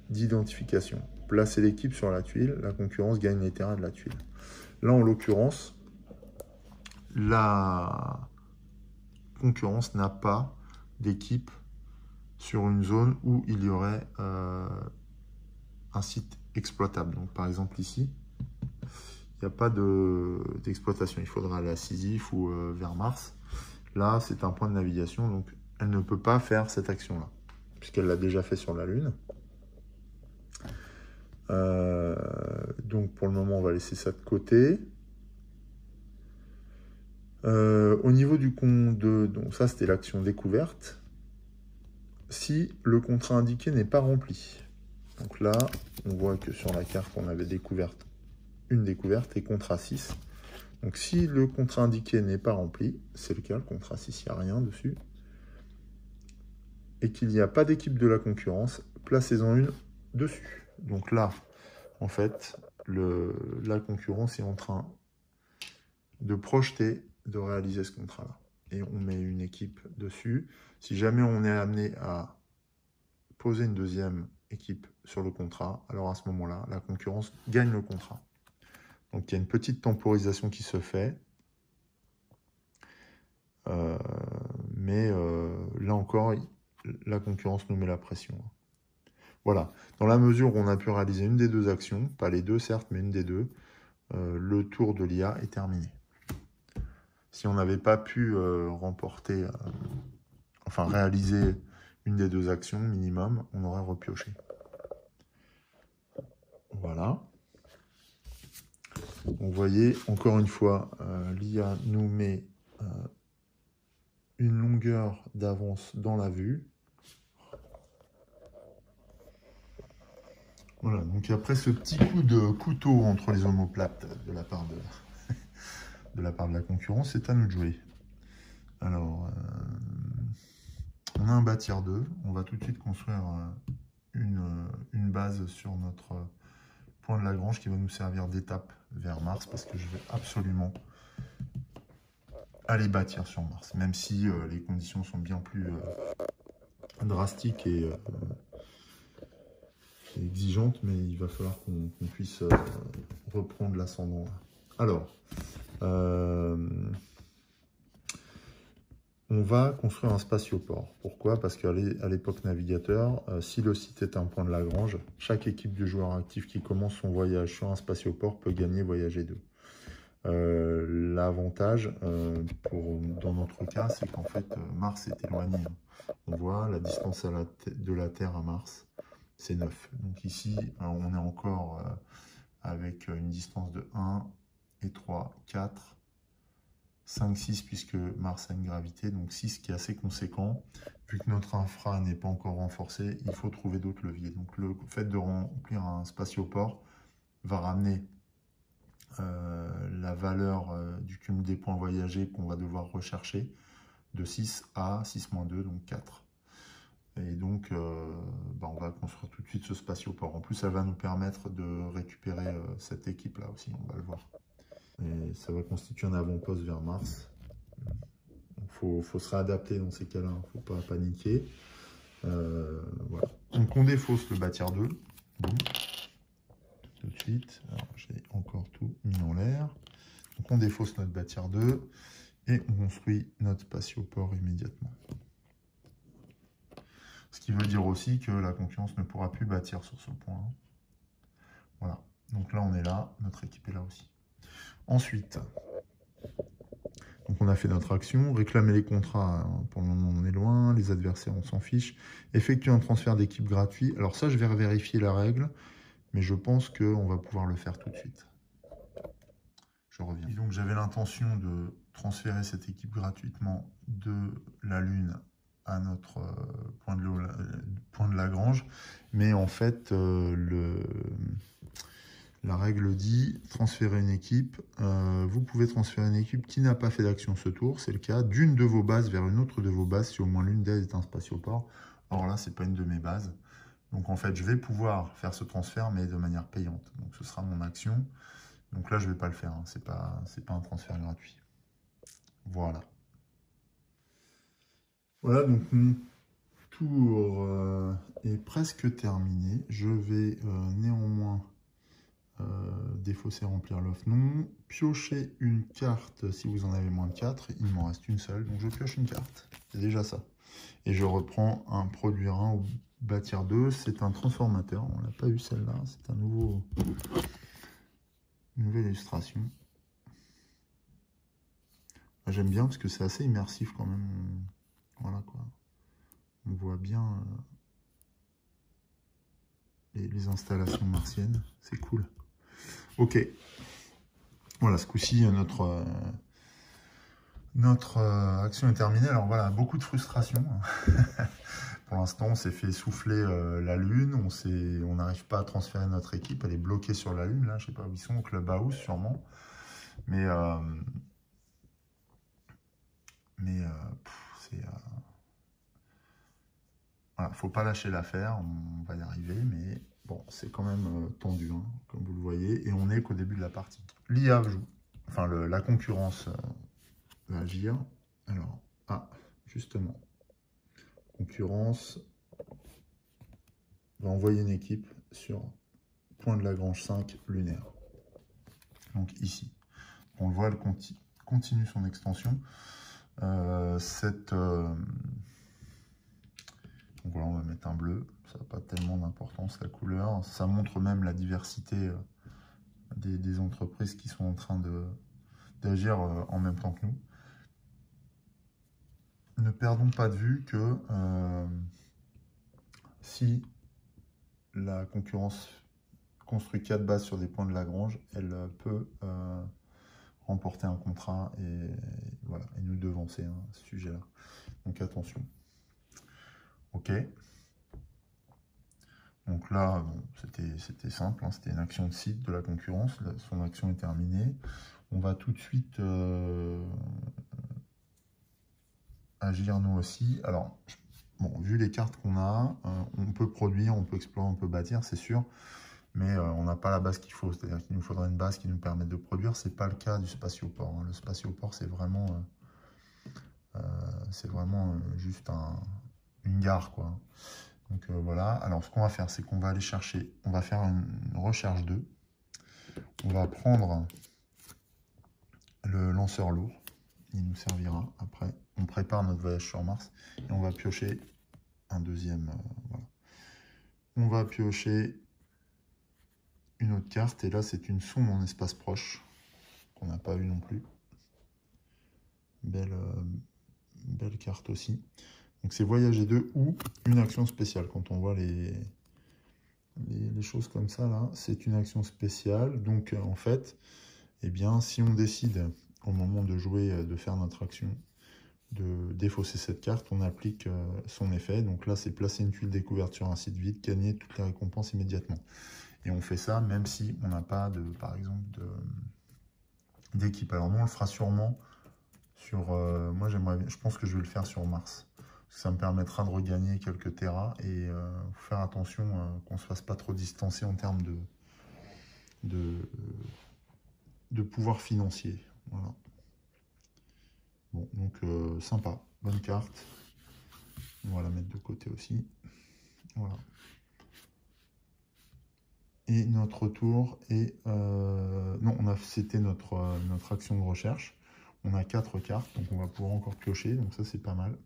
d'identification. Placez l'équipe sur la tuile, la concurrence gagne les terrains de la tuile. Là, en l'occurrence, la concurrence n'a pas d'équipe sur une zone où il y aurait un site exploitable. Donc, par exemple, ici, il n'y a pas d'exploitation. Il faudra aller à Sisyphe ou vers Mars. Là, c'est un point de navigation, donc elle ne peut pas faire cette action-là, puisqu'elle l'a déjà fait sur la Lune. Donc, pour le moment, on va laisser ça de côté. Au niveau du compte donc ça, c'était l'action découverte. Si le contrat indiqué n'est pas rempli. Donc là, on voit que sur la carte, on avait une découverte et contrat 6. Donc si le contrat indiqué n'est pas rempli, c'est le cas, le contrat 6, il n'y a rien dessus, et qu'il n'y a pas d'équipe de la concurrence, placez-en une dessus. Donc là, en fait, la concurrence est en train de projeter, de réaliser ce contrat-là. Et on met une équipe dessus. Si jamais on est amené à poser une deuxième équipe sur le contrat, alors à ce moment-là, la concurrence gagne le contrat. Donc il y a une petite temporisation qui se fait. Mais là encore, la concurrence nous met la pression. Voilà. Dans la mesure où on a pu réaliser une des deux actions, pas les deux certes, mais une des deux, le tour de l'IA est terminé. Si on n'avait pas pu réaliser une des deux actions minimum, on aurait repioché. Voilà. Donc, vous voyez, encore une fois, l'IA nous met une longueur d'avance dans la vue. Voilà, donc après ce petit coup de couteau entre les omoplates de la part de la concurrence, c'est à nous de jouer. Alors, on a un bâtir 2, on va tout de suite construire une base sur notre point de Lagrange qui va nous servir d'étape vers Mars, parce que je vais absolument aller bâtir sur Mars, même si les conditions sont bien plus drastiques et exigeante, mais il va falloir qu'on puisse reprendre l'ascendant. Alors, on va construire un spatioport. Pourquoi? Parce qu'à l'époque navigateur, si le site est un point de Lagrange, chaque équipe de joueurs actifs qui commence son voyage sur un spatioport peut gagner voyager 2. L'avantage, dans notre cas, c'est qu'en fait, Mars est éloigné. On voit la distance de la Terre à Mars, c'est 9. Donc ici, on est encore avec une distance de 1 et 3, 4, 5, 6, puisque Mars a une gravité, donc 6 qui est assez conséquent. Vu que notre infra n'est pas encore renforcé, il faut trouver d'autres leviers. Donc le fait de remplir un spatioport va ramener la valeur du cumul des points voyagés qu'on va devoir rechercher de 6 à 6-2, donc 4. Et donc, on va construire tout de suite ce spatioport. En plus, ça va nous permettre de récupérer cette équipe-là aussi, on va le voir. Et ça va constituer un avant-poste vers Mars. Il faut se réadapter dans ces cas-là, il ne faut pas paniquer. Voilà. Donc, on défausse le bâtir 2. Boum. Tout de suite. J'ai encore tout mis en l'air. Donc, on défausse notre bâtir 2 et on construit notre spatioport immédiatement. Ce qui veut dire aussi que la concurrence ne pourra plus bâtir sur ce point. Voilà. Donc là, on est là. Notre équipe est là aussi. Ensuite, donc on a fait notre action. Réclamer les contrats. Pour le moment, on est loin. Les adversaires, on s'en fiche. Effectuer un transfert d'équipe gratuit. Alors ça, je vais vérifier la règle. Mais je pense qu'on va pouvoir le faire tout de suite. Je reviens. Et donc, j'avais l'intention de transférer cette équipe gratuitement de la Lune à notre point de Lagrange. Mais en fait, la règle dit transférer une équipe. Vous pouvez transférer une équipe qui n'a pas fait d'action ce tour. C'est le cas d'une de vos bases vers une autre de vos bases si au moins l'une d'elles est un spatioport. Or là, c'est pas une de mes bases. Donc en fait, je vais pouvoir faire ce transfert, mais de manière payante. Donc ce sera mon action. Donc là, je ne vais pas le faire. Hein. C'est pas un transfert gratuit. Voilà. Voilà, donc mon tour est presque terminé. Je vais néanmoins défausser, remplir l'offre non. Piocher une carte si vous en avez moins de 4. Il m'en reste une seule, donc je pioche une carte. C'est déjà ça. Et je reprends un produire 1 ou bâtir 2. C'est un transformateur. On l'a pas eu celle-là. C'est une nouvelle illustration. J'aime bien parce que c'est assez immersif quand même. Voilà quoi. On voit bien les installations martiennes. C'est cool. Ok. Voilà, ce coup-ci, notre action est terminée. Alors voilà, beaucoup de frustration. Pour l'instant, on s'est fait souffler la Lune. On n'arrive pas à transférer notre équipe. Elle est bloquée sur la Lune. Là, je ne sais pas où ils sont, au Clubhouse sûrement. Mais c'est... Voilà, faut pas lâcher l'affaire. On va y arriver, mais bon, c'est quand même tendu, hein, comme vous le voyez. Et on n'est qu'au début de la partie. L'IA joue. Enfin, la concurrence va agir. Alors, justement, concurrence va envoyer une équipe sur point de Lagrange 5 lunaire. Donc ici. On le voit, elle continue son extension. Donc voilà, on va mettre un bleu. Ça n'a pas tellement d'importance, la couleur. Ça montre même la diversité des entreprises qui sont en train d'agir en même temps que nous. Ne perdons pas de vue que si la concurrence construit 4 bases sur des points de Lagrange, elle peut remporter un contrat et voilà, et nous devancer à ce sujet-là. Donc attention. Ok. Donc là, bon, c'était simple, hein, c'était une action de site de la concurrence. Son action est terminée. On va tout de suite agir nous aussi. Alors, bon, vu les cartes qu'on a, on peut produire, on peut explorer, on peut bâtir, c'est sûr. Mais on n'a pas la base qu'il faut. C'est-à-dire qu'il nous faudrait une base qui nous permette de produire. Ce n'est pas le cas du spatioport. Hein. Le spatioport, c'est vraiment juste une gare, quoi. Donc voilà. Alors, ce qu'on va faire, c'est qu'on va aller chercher, on va faire une recherche 2. On va prendre le lanceur lourd. Il nous servira après. On prépare notre voyage sur Mars et on va piocher un deuxième. Voilà. On va piocher une autre carte et là, c'est une sonde en espace proche qu'on n'a pas eu non plus. Belle carte aussi. Donc c'est voyager 2 ou une action spéciale. Quand on voit les choses comme ça, là, c'est une action spéciale. Donc en fait, eh bien, si on décide au moment de jouer, de faire notre action, de défausser cette carte, on applique son effet. Donc là, c'est placer une tuile découverte sur un site vide, gagner toutes les récompenses immédiatement. Et on fait ça même si on n'a pas, par exemple, d'équipe. Alors nous, on le fera sûrement sur... moi, je pense que je vais le faire sur Mars. Ça me permettra de regagner quelques terras et faire attention qu'on ne se fasse pas trop distancer en termes de pouvoir financier. Voilà. Bon, donc sympa, bonne carte. On va la mettre de côté aussi. Voilà. Et notre tour est... non, c'était notre action de recherche. On a 4 cartes, donc on va pouvoir encore piocher, donc ça c'est pas mal.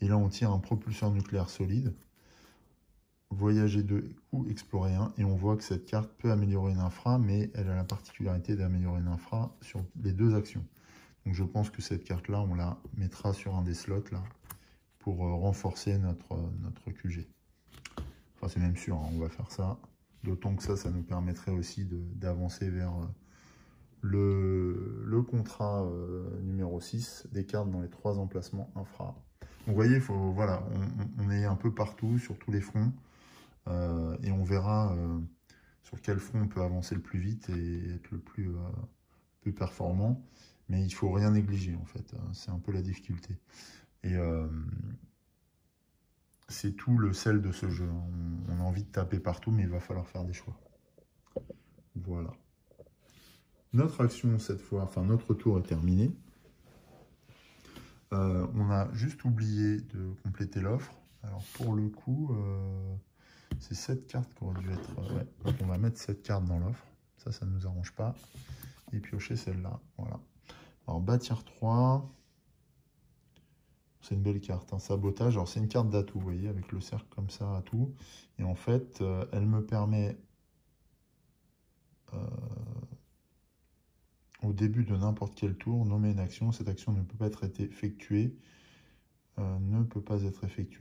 Et là on tire un propulseur nucléaire solide, voyager 2 ou explorer 1, et on voit que cette carte peut améliorer une infra, mais elle a la particularité d'améliorer une infra sur les 2 actions. Donc je pense que cette carte-là, on la mettra sur un des slots là, pour renforcer notre QG. Enfin c'est même sûr, hein, on va faire ça. D'autant que ça nous permettrait aussi d'avancer vers le contrat numéro 6, des cartes dans les 3 emplacements infra. vous voyez, voilà, on est un peu partout, sur tous les fronts, et on verra sur quel front on peut avancer le plus vite et être le plus performant. Mais il ne faut rien négliger, en fait. C'est un peu la difficulté. Et c'est tout le sel de ce jeu. On a envie de taper partout, mais il va falloir faire des choix. Voilà. Notre action, cette fois, enfin notre tour est terminé. On a juste oublié de compléter l'offre. Alors pour le coup, c'est cette carte qui aurait dû être... ouais. Donc on va mettre cette carte dans l'offre. Ça ne nous arrange pas. Et piocher celle-là. Voilà. Alors bâtir 3. C'est une belle carte, hein. Sabotage. Alors c'est une carte d'atout, vous voyez, avec le cercle comme ça, atout. Et en fait, elle me permet... au début de n'importe quel tour, nommer une action. Cette action ne peut pas être effectuée.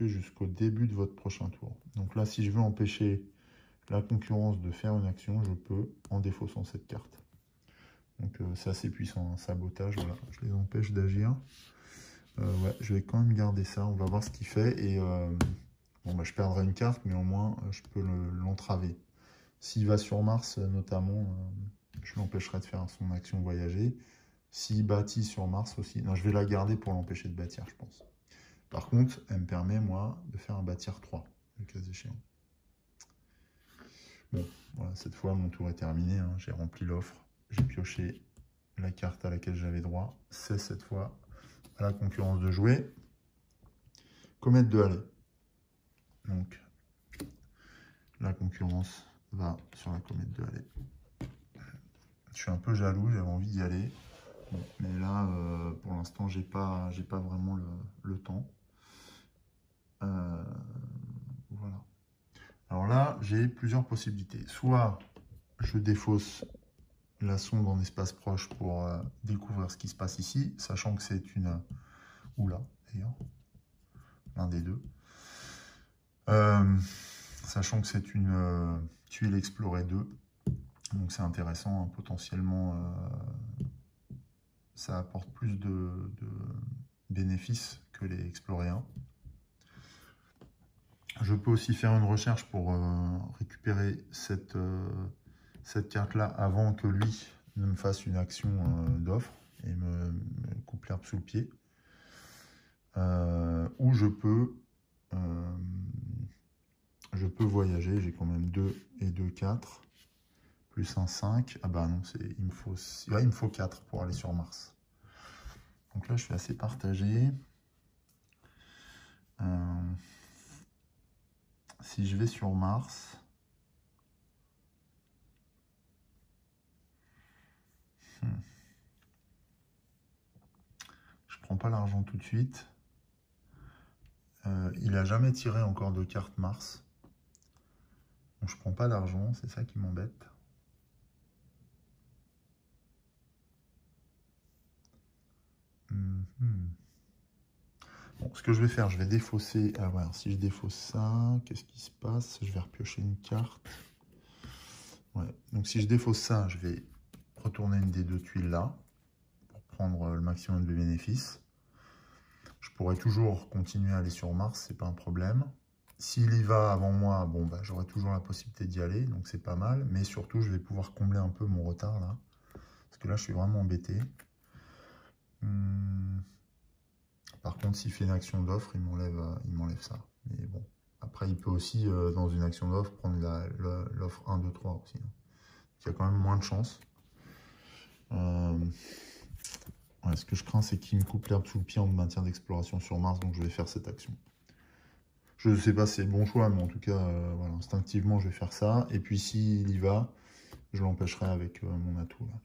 Jusqu'au début de votre prochain tour. Donc là, si je veux empêcher la concurrence de faire une action, je peux en défaussant cette carte. Donc c'est assez puissant, un sabotage, voilà, je les empêche d'agir. Ouais, je vais quand même garder ça, on va voir ce qu'il fait. Et bon, bah, je perdrai une carte, mais au moins je peux l'entraver. S'il va sur Mars, notamment, je l'empêcherai de faire son action voyager. S'il bâtit sur Mars aussi, non, je vais la garder pour l'empêcher de bâtir, je pense. Par contre, elle me permet, moi, de faire un bâtir 3, le cas échéant. Bon, voilà, cette fois, mon tour est terminé. Hein. J'ai rempli l'offre. J'ai pioché la carte à laquelle j'avais droit. C'est cette fois à la concurrence de jouer. Comète de Halley. Donc, la concurrence va sur la comète de Halley. Je suis un peu jaloux, j'avais envie d'y aller. Bon, mais là, pour l'instant, j'ai pas vraiment le temps. Voilà. Alors là, j'ai plusieurs possibilités. Soit je défausse la sonde en espace proche pour découvrir ce qui se passe ici, sachant que c'est une... Oula, d'ailleurs, l'un des deux. Sachant que c'est une tuile explorée 2. Donc c'est intéressant, hein, potentiellement, ça apporte plus de bénéfices que les explorés 1. Je peux aussi faire une recherche pour récupérer cette carte-là avant que lui ne me fasse une action d'offre et me coupe l'herbe sous le pied. Ou je peux voyager, j'ai quand même 2 et 2, 4, plus un 5. Ah bah non, il me faut 4 pour aller sur Mars. Donc là, je suis assez partagé. Si je vais sur Mars... Je prends pas l'argent tout de suite. Il n'a jamais tiré encore de carte Mars. Donc je prends pas l'argent, c'est ça qui m'embête. Bon, ce que je vais faire, je vais défausser... Ah ouais, si je défausse ça, qu'est-ce qui se passe? Je vais repiocher une carte. Ouais. Donc si je défausse ça, je vais retourner une des deux tuiles là, pour prendre le maximum de bénéfices. Je pourrais toujours continuer à aller sur Mars, c'est pas un problème. S'il y va avant moi, bon, bah, j'aurai toujours la possibilité d'y aller, donc c'est pas mal. Mais surtout, je vais pouvoir combler un peu mon retard là. Parce que là, je suis vraiment embêté. Par contre, s'il fait une action d'offre, il m'enlève ça. Mais bon, après, il peut aussi, dans une action d'offre, prendre l'offre 1, 2, 3 aussi. Il y a quand même moins de chance. Ouais, ce que je crains, c'est qu'il me coupe l'herbe sous le pied en maintien d'exploration sur Mars, donc je vais faire cette action. Je ne sais pas si c'est le bon choix, mais en tout cas, voilà, instinctivement, je vais faire ça. Et puis, s'il y va, je l'empêcherai avec mon atout. Là.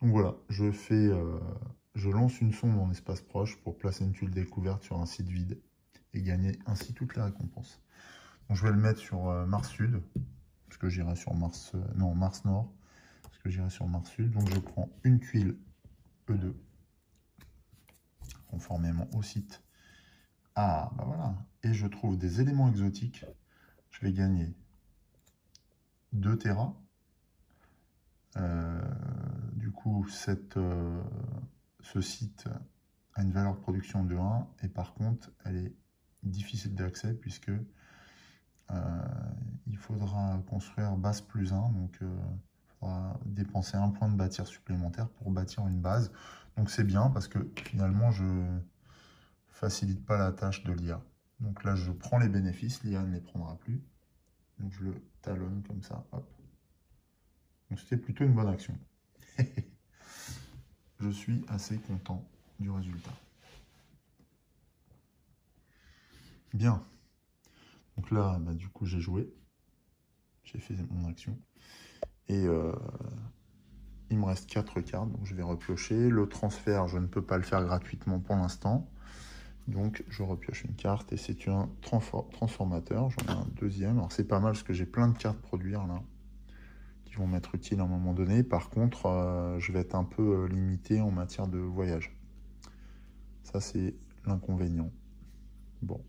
Donc voilà, je lance une sonde en espace proche pour placer une tuile découverte sur un site vide et gagner ainsi toutes les récompenses. Donc je vais le mettre sur Mars Sud, parce que j'irai sur Mars... non, Mars Nord, parce que j'irai sur Mars Sud. Donc je prends une tuile E2, conformément au site. Ah, bah voilà. Et je trouve des éléments exotiques. Je vais gagner 2 Terra. Du coup, ce site a une valeur de production de 1, et par contre, elle est difficile d'accès puisque il faudra construire base plus 1, donc il faudra dépenser 1 point de bâtir supplémentaire pour bâtir une base. Donc c'est bien parce que finalement, je facilite pas la tâche de l'IA. Donc là, je prends les bénéfices, l'IA ne les prendra plus. Donc je le talonne comme ça, hop. Donc c'était plutôt une bonne action. Je suis assez content du résultat. Bien. Donc là, bah, du coup, j'ai joué. J'ai fait mon action. Et il me reste 4 cartes, donc je vais repiocher. Le transfert, je ne peux pas le faire gratuitement pour l'instant. Donc je repioche une carte et c'est un transformateur. J'en ai un deuxième. Alors c'est pas mal parce que j'ai plein de cartes produire là, qui vont m'être utiles à un moment donné. Par contre, je vais être un peu limité en matière de voyage. Ça, c'est l'inconvénient. Bon.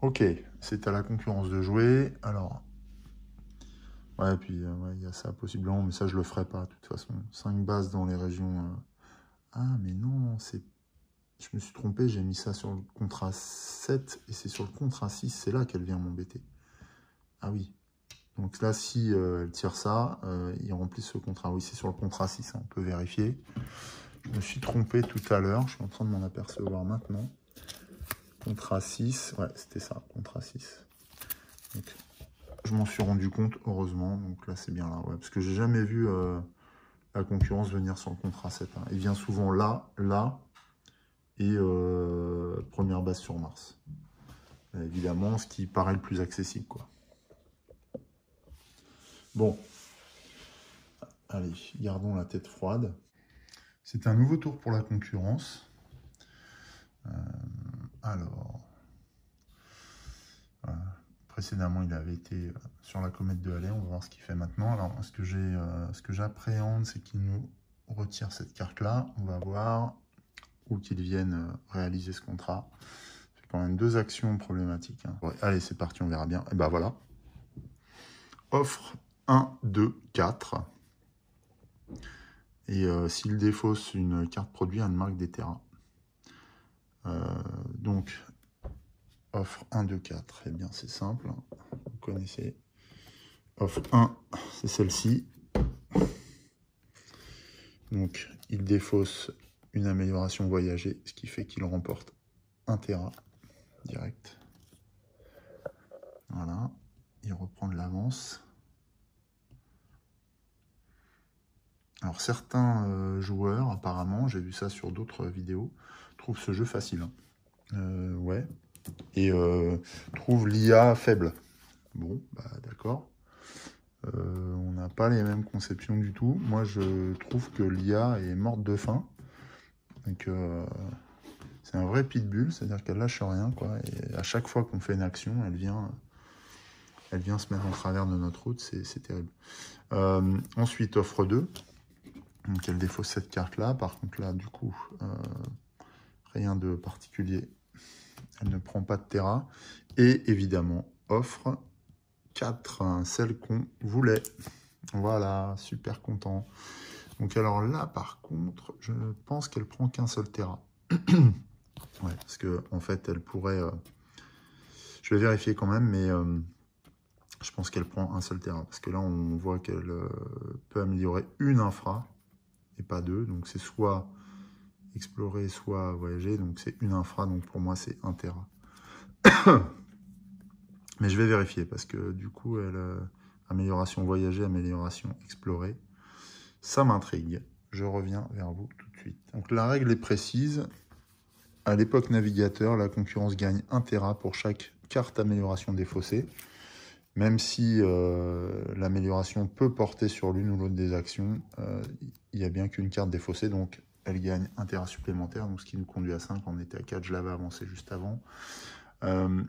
Ok, c'est à la concurrence de jouer. Alors, ouais, puis ouais, il y a ça possiblement, mais ça, je le ferai pas, de toute façon. 5 bases dans les régions... Ah, mais non, c'est... Je me suis trompé, j'ai mis ça sur le contrat 7, et c'est sur le contrat 6, c'est là qu'elle vient m'embêter. Ah oui. Donc là, si elle tire ça, il remplit ce contrat. Oui, c'est sur le contrat 6, hein, on peut vérifier. Je me suis trompé tout à l'heure, je suis en train de m'en apercevoir maintenant. Contrat 6, ouais, c'était ça, contrat 6. Donc, je m'en suis rendu compte, heureusement, donc là, c'est bien là, ouais, parce que j'ai jamais vu la concurrence venir sur le contrat 7. Hein. Il vient souvent là, et première base sur Mars. Évidemment, ce qui paraît le plus accessible, quoi. Bon, allez, gardons la tête froide. C'est un nouveau tour pour la concurrence. Alors, précédemment, il avait été sur la comète de Halley. On va voir ce qu'il fait maintenant. Alors, ce que j'appréhende, c'est qu'il nous retire cette carte-là. On va voir où qu'il vienne réaliser ce contrat. C'est quand même 2 actions problématiques. Hein. Ouais, allez, c'est parti, on verra bien. Et ben voilà. Offre 1, 2, 4. Et s'il défausse une carte produit, elle marque des terrains. Donc, offre 1, 2, 4. Eh bien, c'est simple. Hein. Vous connaissez. Offre 1, c'est celle-ci. Donc, il défausse une amélioration voyagée, ce qui fait qu'il remporte 1 terrain direct. Voilà. Il reprend de l'avance. Alors, certains joueurs, apparemment, j'ai vu ça sur d'autres vidéos, trouvent ce jeu facile. Hein. Ouais. Et trouvent l'IA faible. Bon, bah d'accord. On n'a pas les mêmes conceptions du tout. Moi, je trouve que l'IA est morte de faim. Donc, c'est un vrai pitbull, c'est-à-dire qu'elle lâche rien, quoi. Et à chaque fois qu'on fait une action, elle vient se mettre en travers de notre route. C'est terrible. Ensuite, offre 2. Donc, elle défausse cette carte-là. Par contre, là, du coup, rien de particulier. Elle ne prend pas de terrain. Et évidemment, offre 4, hein, celle qu'on voulait. Voilà, super content. Donc alors là, par contre, je pense qu'elle prend qu'un seul terrain. Ouais, parce que en fait, elle pourrait... je vais vérifier quand même, mais je pense qu'elle prend un seul terrain. Parce que là, on voit qu'elle peut améliorer une infra, et pas 2. Donc c'est soit explorer, soit voyager. Donc c'est une infra, donc pour moi, c'est 1 terrain. Mais je vais vérifier, parce que du coup, amélioration voyager, amélioration explorer, ça m'intrigue. Je reviens vers vous tout de suite. Donc la règle est précise. À l'époque navigateur, la concurrence gagne 1 terrain pour chaque carte amélioration défaussée. Même si l'amélioration peut porter sur l'une ou l'autre des actions, il n'y a bien qu'une carte défaussée, donc elle gagne 1 terrain supplémentaire, donc ce qui nous conduit à 5, on était à 4, je l'avais avancé juste avant.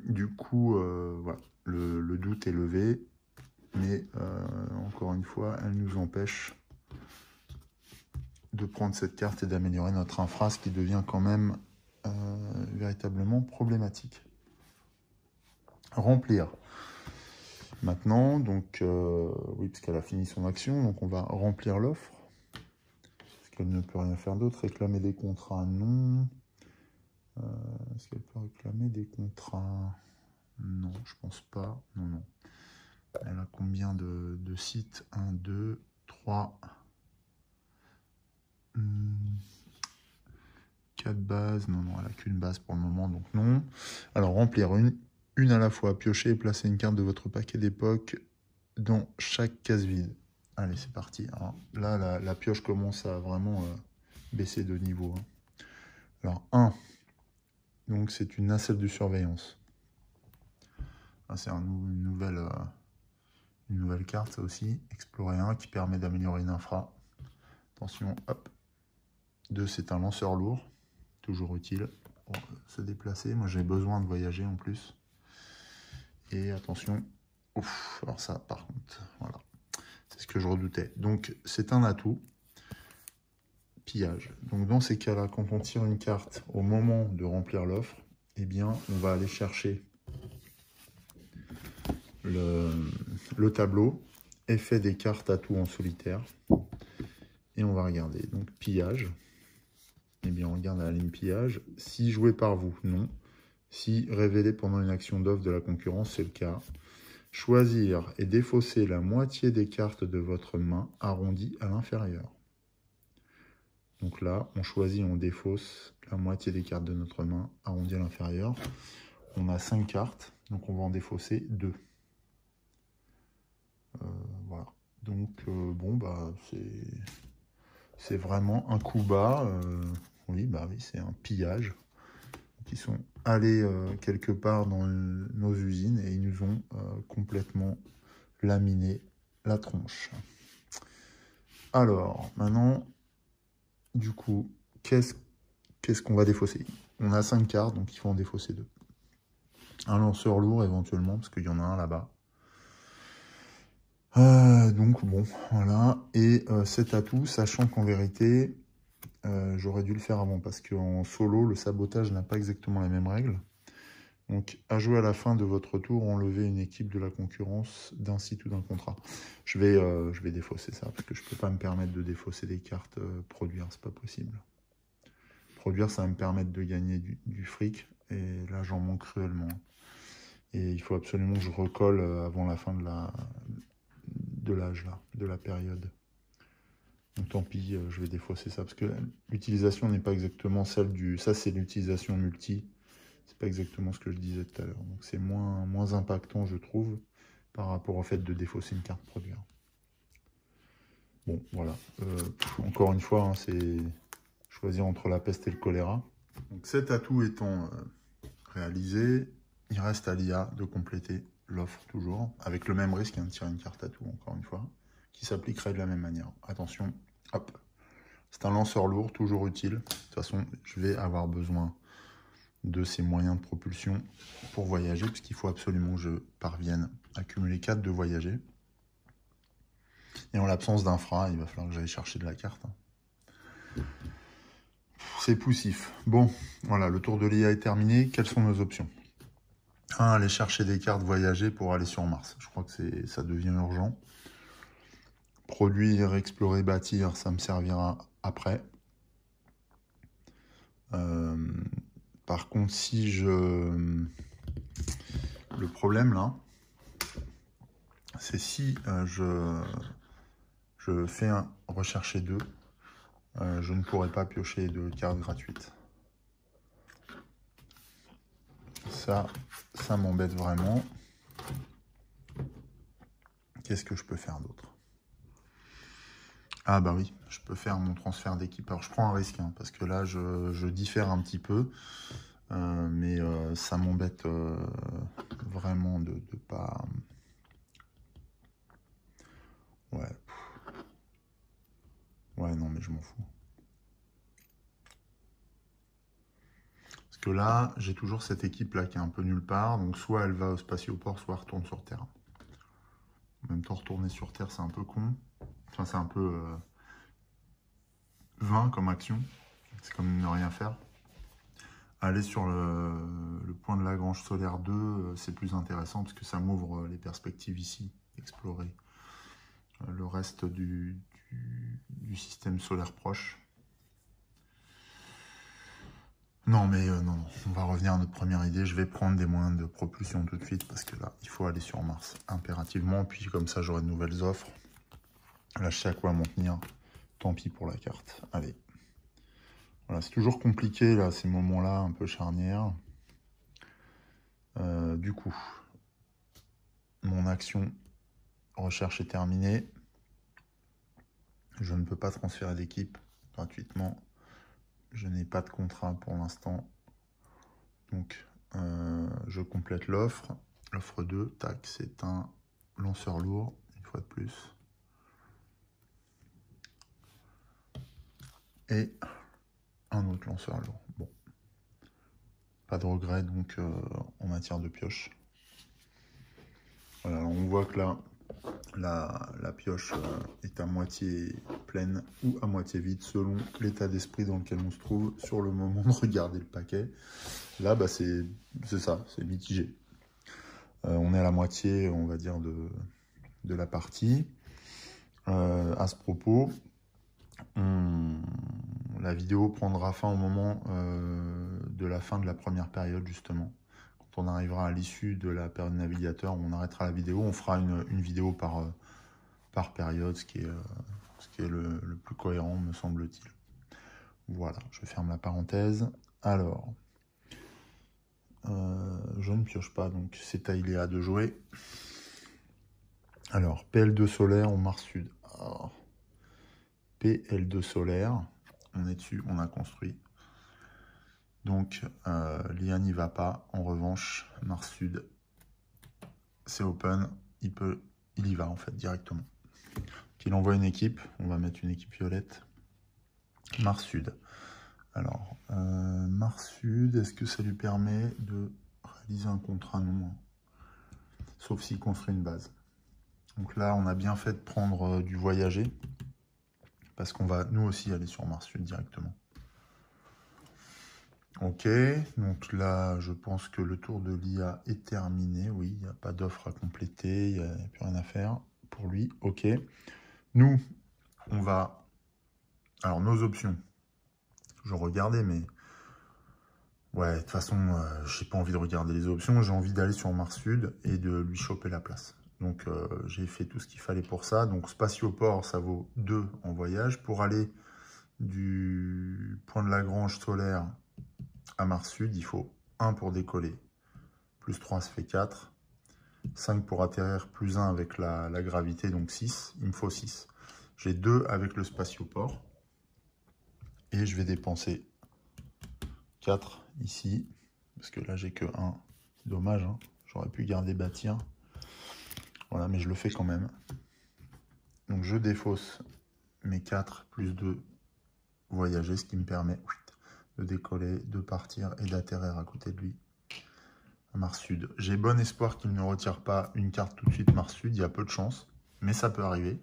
Du coup, voilà, le doute est levé, mais encore une fois, elle nous empêche de prendre cette carte et d'améliorer notre infra, ce qui devient quand même véritablement problématique. Remplir. Maintenant, donc, oui, parce qu'elle a fini son action, donc on va remplir l'offre. Ce qu'elle ne peut rien faire d'autre? Réclamer des contrats? Non. Est-ce qu'elle peut réclamer des contrats? Non, je pense pas. Non, non. Elle a combien de sites? 1, 2, 3, 4 bases. Non, non, elle n'a qu'une base pour le moment, donc non. Alors, remplir une à la fois. Piocher et placer une carte de votre paquet d'époque dans chaque case vide. Allez, c'est parti. Alors, là, la pioche commence à vraiment baisser de niveau. Hein. Alors, 1. Donc, c'est une nacelle de surveillance. C'est une nouvelle carte, ça aussi. Explorer 1 qui permet d'améliorer une infra. Attention, hop. 2, c'est un lanceur lourd. Toujours utile pour se déplacer. Moi, j'ai besoin de voyager en plus. Et attention. Ouf, alors ça, par contre, voilà. C'est ce que je redoutais. Donc, c'est un atout. Pillage. Donc, dans ces cas-là, quand on tire une carte au moment de remplir l'offre, eh bien, on va aller chercher le tableau, effet des cartes atouts en solitaire, et on va regarder. Donc, pillage. Eh bien, on regarde la ligne pillage. Si joué par vous, non. Si révélé pendant une action d'offre de la concurrence, c'est le cas. Choisir et défausser la moitié des cartes de votre main arrondie à l'inférieur. Donc là, on choisit, on défausse la moitié des cartes de notre main arrondie à l'inférieur. On a 5 cartes, donc on va en défausser 2. Voilà. Donc, bon, bah, c'est vraiment un coup bas. Oui, bah oui, c'est un pillage. Ils sont allés quelque part dans nos usines et ils nous ont complètement laminé la tronche. Alors, maintenant, du coup, qu'est-ce qu'on va défausser? On a 5 cartes, donc il faut en défausser 2. Un lanceur lourd éventuellement, parce qu'il y en a un là-bas. Donc bon, voilà. Et cet atout, sachant qu'en vérité, j'aurais dû le faire avant, parce qu'en solo, le sabotage n'a pas exactement les mêmes règles. Donc, à jouer à la fin de votre tour, enlever une équipe de la concurrence d'un site ou d'un contrat. Je vais défausser ça, parce que je ne peux pas me permettre de défausser des cartes produire, c'est pas possible. Produire, ça va me permettre de gagner du fric, et là, j'en manque cruellement. Et il faut absolument que je recolle avant la fin de l'âge, là, de la période. Donc tant pis, je vais défausser ça, parce que l'utilisation n'est pas exactement celle du... Ça, c'est l'utilisation multi. C'est pas exactement ce que je disais tout à l'heure. Donc c'est moins impactant, je trouve, par rapport au fait de défausser une carte produire. Bon, voilà. Encore une fois, hein, c'est choisir entre la peste et le choléra. Donc cet atout étant réalisé, il reste à l'IA de compléter l'offre toujours, avec le même risque de tirer une carte atout, encore une fois, qui s'appliquerait de la même manière. Attention, hop. C'est un lanceur lourd, toujours utile. De toute façon, je vais avoir besoin de ces moyens de propulsion pour voyager, puisqu'il faut absolument que je parvienne à cumuler 4 de voyager. Et en l'absence d'infra, il va falloir que j'aille chercher de la carte. C'est poussif. Bon, voilà, le tour de l'IA est terminé. Quelles sont nos options? 1, aller chercher des cartes voyager pour aller sur Mars. Je crois que ça devient urgent. Produire, explorer, bâtir, ça me servira après. Par contre, si le problème là, c'est si je fais un rechercher 2, je ne pourrai pas piocher de cartes gratuites. Ça m'embête vraiment. Qu'est-ce que je peux faire d'autre? Ah bah oui, je peux faire mon transfert d'équipe. Alors je prends un risque, hein, parce que là je diffère un petit peu. Mais ça m'embête vraiment de pas... Ouais. Ouais, non, mais je m'en fous. Parce que là, j'ai toujours cette équipe-là qui est un peu nulle part. Donc soit elle va au spatioport, soit elle retourne sur Terre. En même temps, retourner sur Terre, c'est un peu con. Enfin, c'est un peu vain comme action. C'est comme ne rien faire. Aller sur le point de Lagrange solaire 2, c'est plus intéressant parce que ça m'ouvre les perspectives ici, explorer le reste du du système solaire proche. Non, mais non, on va revenir à notre première idée. Je vais prendre des moyens de propulsion tout de suite parce que là, il faut aller sur Mars impérativement. Puis comme ça, j'aurai de nouvelles offres. Là, je sais à quoi m'en tenir. Tant pis pour la carte. Allez. Voilà, c'est toujours compliqué, là, ces moments-là, un peu charnières. Du coup, mon action recherche est terminée. Je ne peux pas transférer d'équipe gratuitement. Je n'ai pas de contrat pour l'instant. Donc, je complète l'offre. L'offre 2, tac, c'est un lanceur lourd, une fois de plus. Et un autre lanceur lourd. Bon. Pas de regret, donc, en matière de pioche. Voilà, on voit que là, la pioche est à moitié pleine ou à moitié vide selon l'état d'esprit dans lequel on se trouve sur le moment de regarder le paquet. Là, bah, c'est ça, c'est mitigé. On est à la moitié, on va dire, de la partie. À ce propos, la vidéo prendra fin au moment de la fin de la première période, justement. Quand on arrivera à l'issue de la période navigateur, on arrêtera la vidéo, on fera une vidéo par période, ce qui est le plus cohérent, me semble-t-il. Voilà, je ferme la parenthèse. Alors, je ne pioche pas, donc c'est à Iléa de jouer. Alors, PL2 solaire ou Mars Sud. Alors, PL2 solaire, on est dessus, on a construit. Donc, l'IA n'y va pas. En revanche, Mars Sud, c'est open. Il y va, en fait, directement. Il envoie une équipe. On va mettre une équipe violette. Mars Sud. Alors, Mars Sud, est-ce que ça lui permet de réaliser un contrat? Non. Sauf s'il construit une base. Donc là, on a bien fait de prendre du voyager. Parce qu'on va, nous aussi, aller sur Mars Sud directement. Ok, donc là, je pense que le tour de l'IA est terminé. Oui, il n'y a pas d'offre à compléter, il n'y a plus rien à faire pour lui. Ok, nous, on va... Alors, nos options, je regardais, mais... Ouais, de toute façon, j'ai pas envie de regarder les options. J'ai envie d'aller sur Mars Sud et de lui choper la place. Donc, j'ai fait tout ce qu'il fallait pour ça. Donc, spatioport, ça vaut 2 en voyage. Pour aller du point de Lagrange solaire à Mars Sud, il faut 1 pour décoller, plus 3, ça fait 4. 5 pour atterrir, plus 1 avec la gravité, donc 6. Il me faut 6. J'ai 2 avec le spatioport. Et je vais dépenser 4 ici. Parce que là, j'ai que 1. C'est dommage, hein. J'aurais pu garder bâtir. Voilà, mais je le fais quand même. Donc, je défausse mes 4 plus 2 voyager, ce qui me permet de décoller, de partir et d'atterrir à côté de lui. Mars Sud. J'ai bon espoir qu'il ne retire pas une carte tout de suite Mars Sud. Il y a peu de chance, mais ça peut arriver.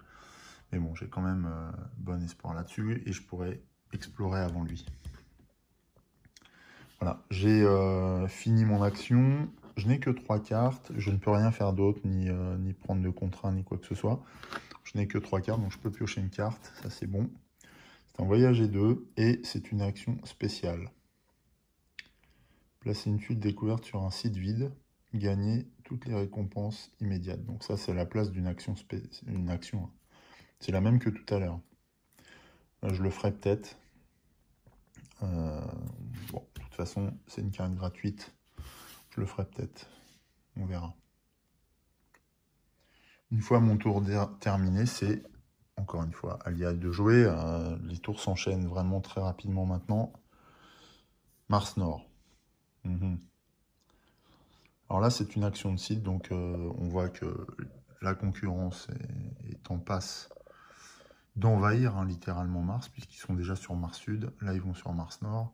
Mais bon, j'ai quand même bon espoir là-dessus et je pourrais explorer avant lui. Voilà, j'ai fini mon action. Je n'ai que 3 cartes. Je ne peux rien faire d'autre, ni prendre de contrat, ni quoi que ce soit. Je n'ai que 3 cartes, donc je peux piocher une carte. Ça, c'est bon. C'est un voyage E2 et c'est une action spéciale. Placer une tuile découverte sur un site vide. Gagner toutes les récompenses immédiates. Donc ça, c'est la place d'une action spéciale. C'est la même que tout à l'heure. Je le ferai peut-être. Bon, de toute façon, c'est une carte gratuite. Je le ferai peut-être. On verra. Une fois mon tour terminé, c'est, encore une fois, à l'IA de jouer. Les tours s'enchaînent vraiment très rapidement maintenant. Mars Nord. Alors là, c'est une action de site, donc on voit que la concurrence est en passe d'envahir littéralement Mars, puisqu'ils sont déjà sur Mars Sud. Là, ils vont sur Mars Nord.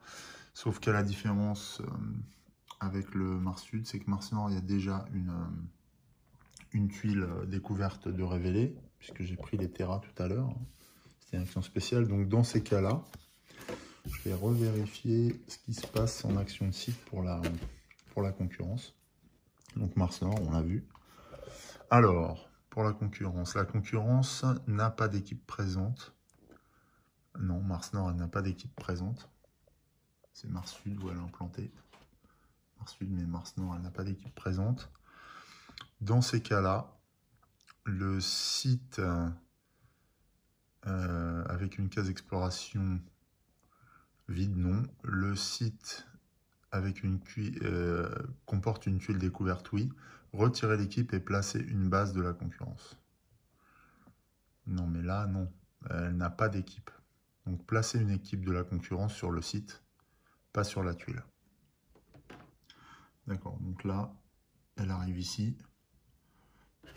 Sauf qu'à la différence avec le Mars Sud, c'est que Mars Nord, il y a déjà une tuile découverte de révélée, puisque j'ai pris les Terra tout à l'heure. C'était une action spéciale. Donc dans ces cas-là, je vais revérifier ce qui se passe en action de site pour la concurrence. Donc Mars Nord, on l'a vu. Alors, pour la concurrence. La concurrence n'a pas d'équipe présente. Non, Mars Nord, elle n'a pas d'équipe présente. C'est Mars Sud où elle est implantée. Mars Sud, mais Mars Nord, elle n'a pas d'équipe présente. Dans ces cas-là, le site avec une case exploration vide, non. Le site avec une comporte une tuile découverte, oui. Retirer l'équipe et placer une base de la concurrence. Non, mais là, non. Elle n'a pas d'équipe. Donc, placer une équipe de la concurrence sur le site, pas sur la tuile. D'accord, donc là, elle arrive ici.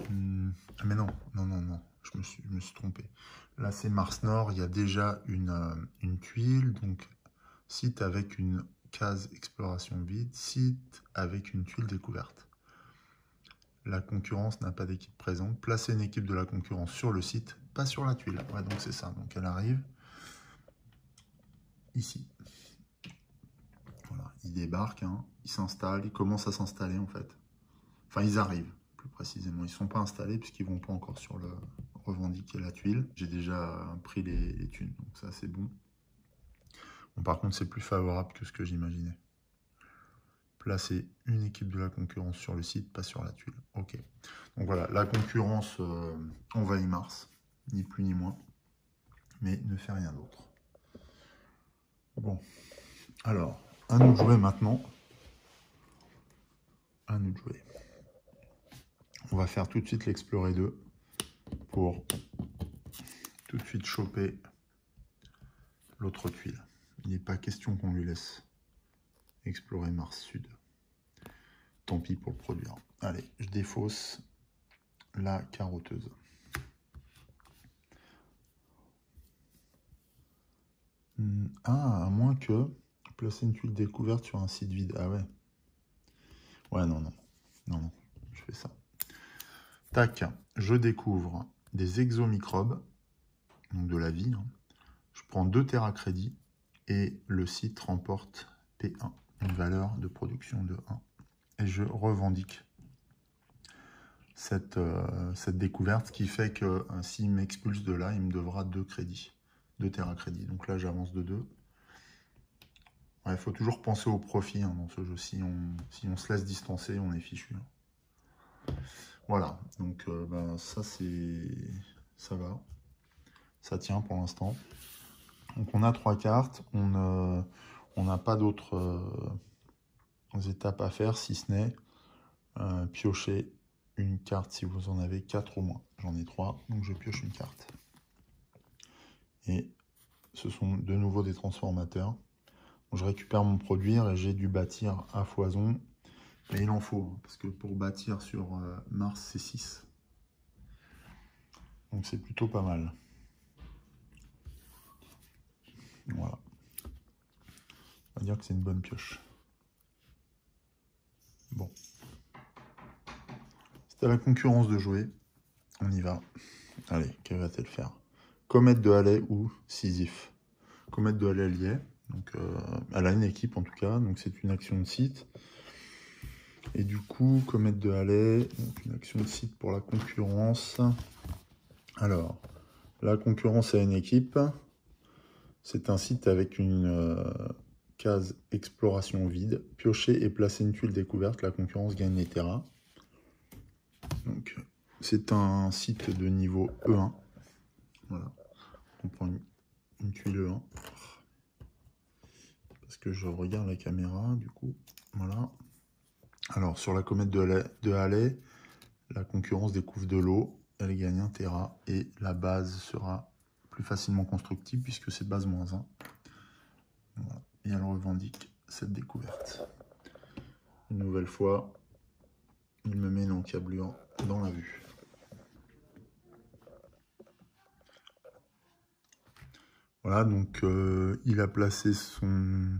Mais non, je me suis trompé. Là, c'est Mars Nord, il y a déjà une tuile, donc site avec une case exploration vide, site avec une tuile découverte. La concurrence n'a pas d'équipe présente. Placer une équipe de la concurrence sur le site, pas sur la tuile. Ouais, donc c'est ça. Donc elle arrive ici. Voilà, ils débarquent, hein, ils s'installent, ils commencent à s'installer en fait. Enfin, ils arrivent, plus précisément. Ils ne sont pas installés puisqu'ils ne vont pas encore sur le revendiquer la tuile. J'ai déjà pris les thunes, donc ça c'est bon. Bon. Par contre, c'est plus favorable que ce que j'imaginais. Placer une équipe de la concurrence sur le site, pas sur la tuile. Ok. Donc voilà, la concurrence envahit Mars, ni plus ni moins, mais ne fait rien d'autre. Bon, alors, à nous de jouer maintenant. À nous de jouer. On va faire tout de suite l'Explorer 2 pour tout de suite choper l'autre tuile. Il n'est pas question qu'on lui laisse explorer Mars Sud. Tant pis pour le produire. Allez, je défausse la carotteuse. Ah, à moins que placer une tuile découverte sur un site vide. Ah ouais. Ouais, non, je fais ça. Tac, je découvre des exomicrobes, donc de la vie. Hein. Je prends 2 terracrédits et le site remporte P1, une valeur de production de 1. Et je revendique cette découverte, ce qui fait que s'il m'expulse de là, il me devra 2 crédits, 2 terracrédits. Donc là, j'avance de 2. Il faut toujours penser au profit hein, dans ce jeu. Si on se laisse distancer, on est fichu. Voilà, donc ça va. Ça tient pour l'instant. Donc on a 3 cartes. On n'a pas d'autres étapes à faire, si ce n'est piocher une carte si vous en avez 4 au moins. J'en ai 3, donc je pioche une carte. Et ce sont de nouveau des transformateurs. Je récupère mon produire et j'ai dû bâtir à foison. Mais il en faut, parce que pour bâtir sur Mars, c'est 6. Donc c'est plutôt pas mal. Voilà. On va dire que c'est une bonne pioche. Bon. C'est à la concurrence de jouer. On y va. Allez, quelle va-t-elle faire? Comète de Halley ou Sisyphe? Comète de Halley, elle y est. Donc, elle a une équipe en tout cas, donc c'est une action de site. Et du coup, Comète de Halley, donc une action de site pour la concurrence. Alors, la concurrence a une équipe. C'est un site avec une case exploration vide. Piocher et placer une tuile découverte, la concurrence gagne les terrains. Donc, c'est un site de niveau E1. Voilà. On prend une tuile E1. Parce que je regarde la caméra, du coup. Voilà. Alors, sur la comète de Halley, la concurrence découvre de l'eau. Elle gagne 1 Tera et la base sera plus facilement constructible puisque c'est base -1. Voilà. Et elle revendique cette découverte. Une nouvelle fois, il me met une encablure dans la vue. Voilà, donc il a placé une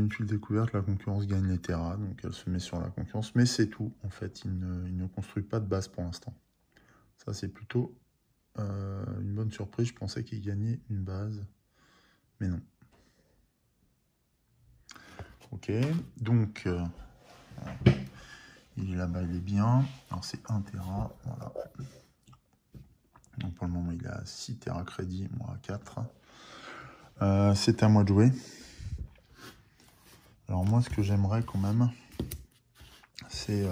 tuile découverte, la concurrence gagne les terras, donc elle se met sur la concurrence, mais c'est tout, en fait, il ne construit pas de base pour l'instant. Ça, c'est plutôt une bonne surprise, je pensais qu'il gagnait une base, mais non. Ok, donc Il est là-bas, il est bien. Alors c'est 1 Tera, voilà. Donc pour le moment, il est à 6 Tera crédit, moi à 4. C'est à moi de jouer. Alors moi, ce que j'aimerais quand même, c'est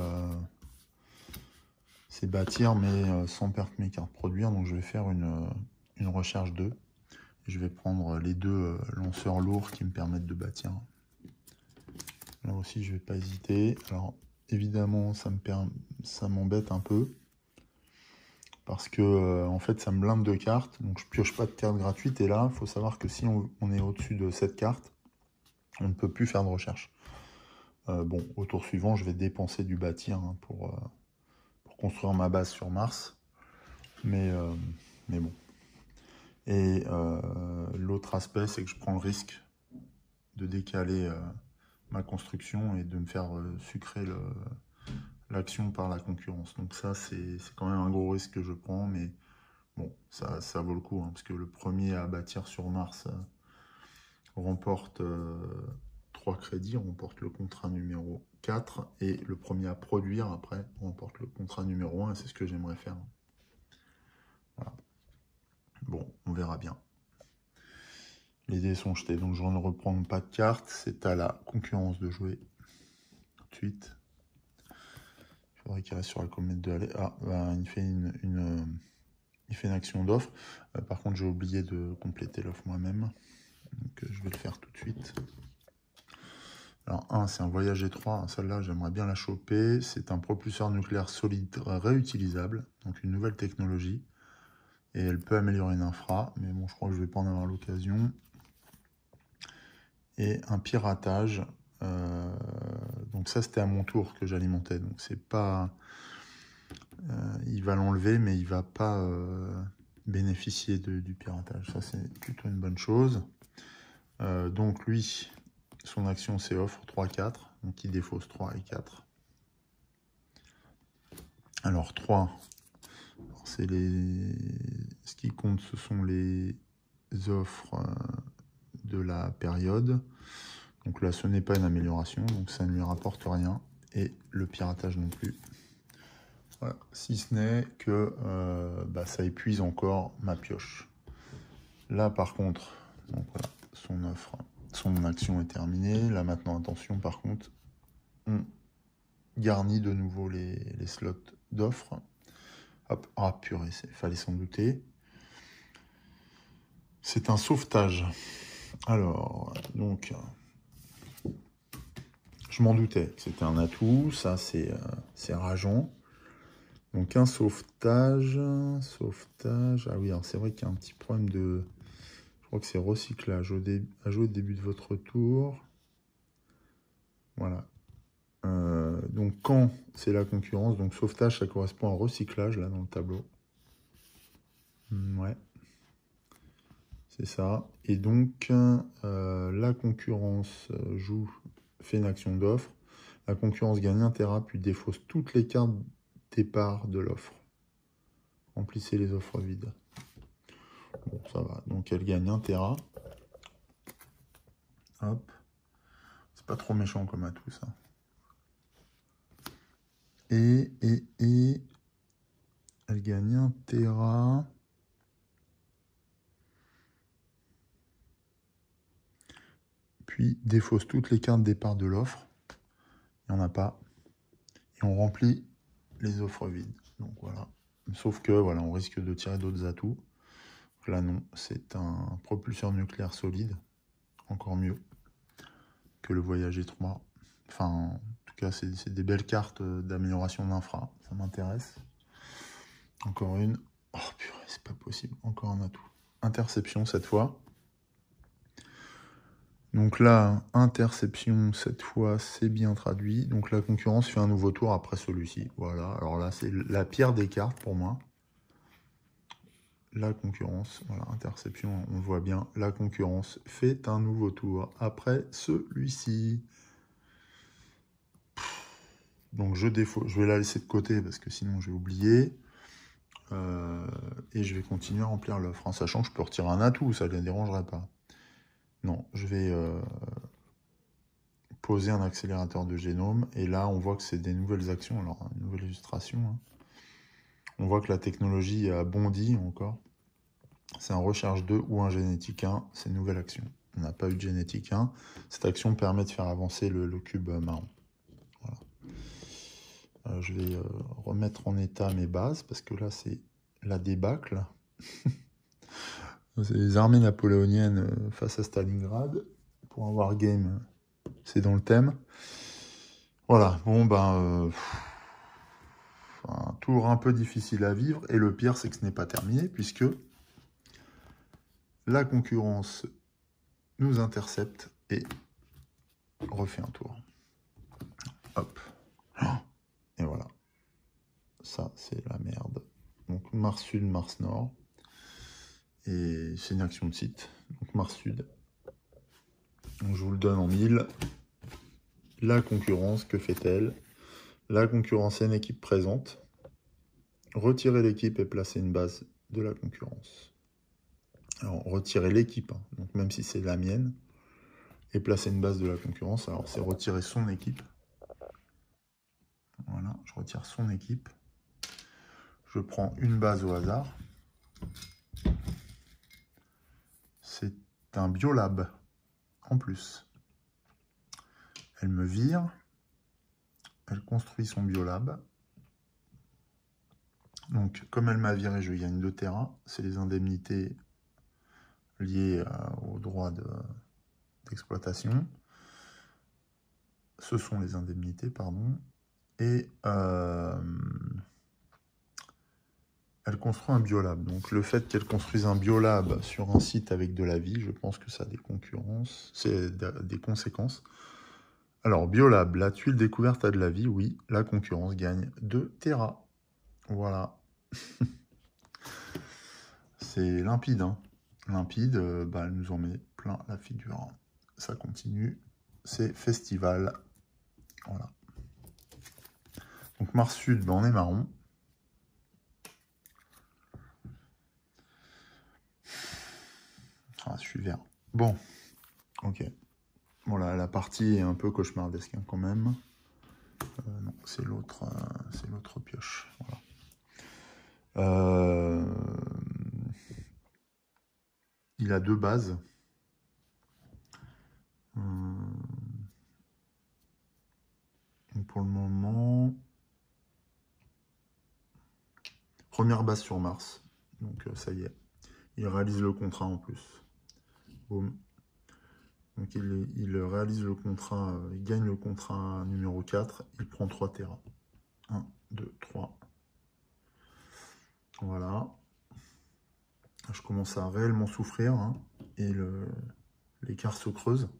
bâtir, mais sans perdre mes cartes produire. Donc je vais faire une recherche 2. Je vais prendre les 2 lanceurs lourds qui me permettent de bâtir. Là aussi, je vais pas hésiter. Alors évidemment, ça m'embête un peu. Parce que en fait, ça me blinde de cartes. Donc je pioche pas de cartes gratuites. Et là, il faut savoir que si on est au-dessus de cette carte, on ne peut plus faire de recherche. Bon, au tour suivant, je vais dépenser du bâtir hein, pour construire ma base sur Mars. Mais bon. Et l'autre aspect, c'est que je prends le risque de décaler ma construction et de me faire sucrer l'action par la concurrence. Donc ça, c'est quand même un gros risque que je prends, mais bon, ça vaut le coup, hein, parce que le premier à bâtir sur Mars remporte 3 crédits, remporte le contrat numéro 4, et le premier à produire, après, remporte le contrat numéro 1, et c'est ce que j'aimerais faire. Voilà. Bon, on verra bien. Les dés sont jetés, donc je ne reprends pas de cartes. C'est à la concurrence de jouer tout de suite. Il faudrait qu'il reste sur la comète de aller. Ah, bah, il fait une action d'offre. Par contre, j'ai oublié de compléter l'offre moi-même. Donc je vais le faire tout de suite. Alors, c'est un voyage étroit. Celle-là, j'aimerais bien la choper. C'est un propulseur nucléaire solide réutilisable. Donc une nouvelle technologie. Et elle peut améliorer une infra. Mais bon, je crois que je ne vais pas en avoir l'occasion. Et un piratage. Donc ça, c'était à mon tour que j'alimentais. Donc c'est pas... il va l'enlever, mais il va pas bénéficier du piratage. Ça, c'est plutôt une bonne chose. Donc lui, son action, c'est offre 3-4. Donc il défausse 3 et 4. Alors 3, c'est ce qui compte, ce sont les offres de la période. Donc là, ce n'est pas une amélioration, donc ça ne lui rapporte rien. Et le piratage non plus. Voilà. Si ce n'est que ça épuise encore ma pioche. Là, par contre, donc voilà, son action est terminée. Là, maintenant, attention, par contre, on garnit de nouveau les slots d'offres. Hop, ah purée, il fallait s'en douter. C'est un sauvetage. Alors, donc... je m'en doutais que c'était un atout, ça c'est rageant. Donc un sauvetage, ah oui, alors c'est vrai qu'il y a un petit problème de... Je crois que c'est recyclage, à jouer au début de votre tour. Voilà. Donc quand c'est la concurrence, donc sauvetage ça correspond à recyclage là dans le tableau. Ouais. C'est ça. Et donc la concurrence fait une action d'offre. La concurrence gagne 1 Tera, puis défausse toutes les cartes départ de l'offre. Remplissez les offres vides. Bon, ça va. Donc elle gagne 1 Tera. Hop. C'est pas trop méchant comme atout, ça. Et elle gagne 1 Tera. Puis défausse toutes les cartes départ de l'offre. Il n'y en a pas. Et on remplit les offres vides. Donc voilà. Sauf que voilà, on risque de tirer d'autres atouts. Là non, c'est un propulseur nucléaire solide. Encore mieux que le voyage étroit. Enfin, en tout cas, c'est des belles cartes d'amélioration d'infra. Ça m'intéresse. Encore une. Oh purée, c'est pas possible. Encore un atout. Interception cette fois. Donc là, interception cette fois, c'est bien traduit. Donc la concurrence fait un nouveau tour après celui-ci. Voilà. Alors là, c'est la pire des cartes pour moi. La concurrence, voilà, interception, on voit bien. La concurrence fait un nouveau tour après celui-ci. Donc je vais la laisser de côté parce que sinon je vais oublier. Et je vais continuer à remplir l'offre, en sachant que je peux retirer un atout, ça ne les dérangerait pas. Non, je vais poser un accélérateur de génome. Et là, on voit que c'est des nouvelles actions. Alors, une nouvelle illustration. Hein. On voit que la technologie a bondi encore. C'est un recherche 2 ou un génétique 1. C'est une nouvelle action. On n'a pas eu de génétique 1. Cette action permet de faire avancer le cube marron. Voilà. Je vais remettre en état mes bases parce que là, c'est la débâcle. C'est les armées napoléoniennes face à Stalingrad. Pour un wargame, c'est dans le thème. Voilà, bon ben... un tour un peu difficile à vivre. Et le pire, c'est que ce n'est pas terminé, puisque la concurrence nous intercepte et refait un tour. Hop. Et voilà. Ça, c'est la merde. Donc, Mars Sud, Mars Nord. Et c'est une action de site. Donc, Mars Sud. Donc, je vous le donne en 1000. La concurrence, que fait-elle? La concurrence est une équipe présente. Retirer l'équipe et placer une base de la concurrence. Alors, retirer l'équipe, hein, donc même si c'est la mienne, et placer une base de la concurrence. Alors, c'est retirer son équipe. Voilà, je retire son équipe. Je prends une base au hasard. C'est un biolab en plus. Elle me vire. Elle construit son biolab. Donc, comme elle m'a viré, je gagne 2 terrains. C'est les indemnités liées aux droits d'exploitation. Ce sont les indemnités, pardon. Et elle construit un biolab. Donc, le fait qu'elle construise un biolab sur un site avec de la vie, je pense que ça a des concurrences, c'est des conséquences. Alors, biolab, la tuile découverte a de la vie, oui. La concurrence gagne 2 terras. Voilà. C'est limpide, hein. Limpide, elle nous en met plein la figure. Ça continue. C'est festival. Voilà. Donc Mars Sud, on est marron. Ah, je suis vert. Bon, ok. Voilà, la partie est un peu cauchemardesque hein, quand même. Non, c'est l'autre pioche. Voilà. Il a 2 bases. Donc pour le moment, première base sur Mars. Donc ça y est, il réalise le contrat en plus. Boum. Donc il réalise le contrat, il gagne le contrat numéro 4, il prend 3 terras. 1, 2, 3. Voilà. Je commence à réellement souffrir hein, et l'écart se creuse.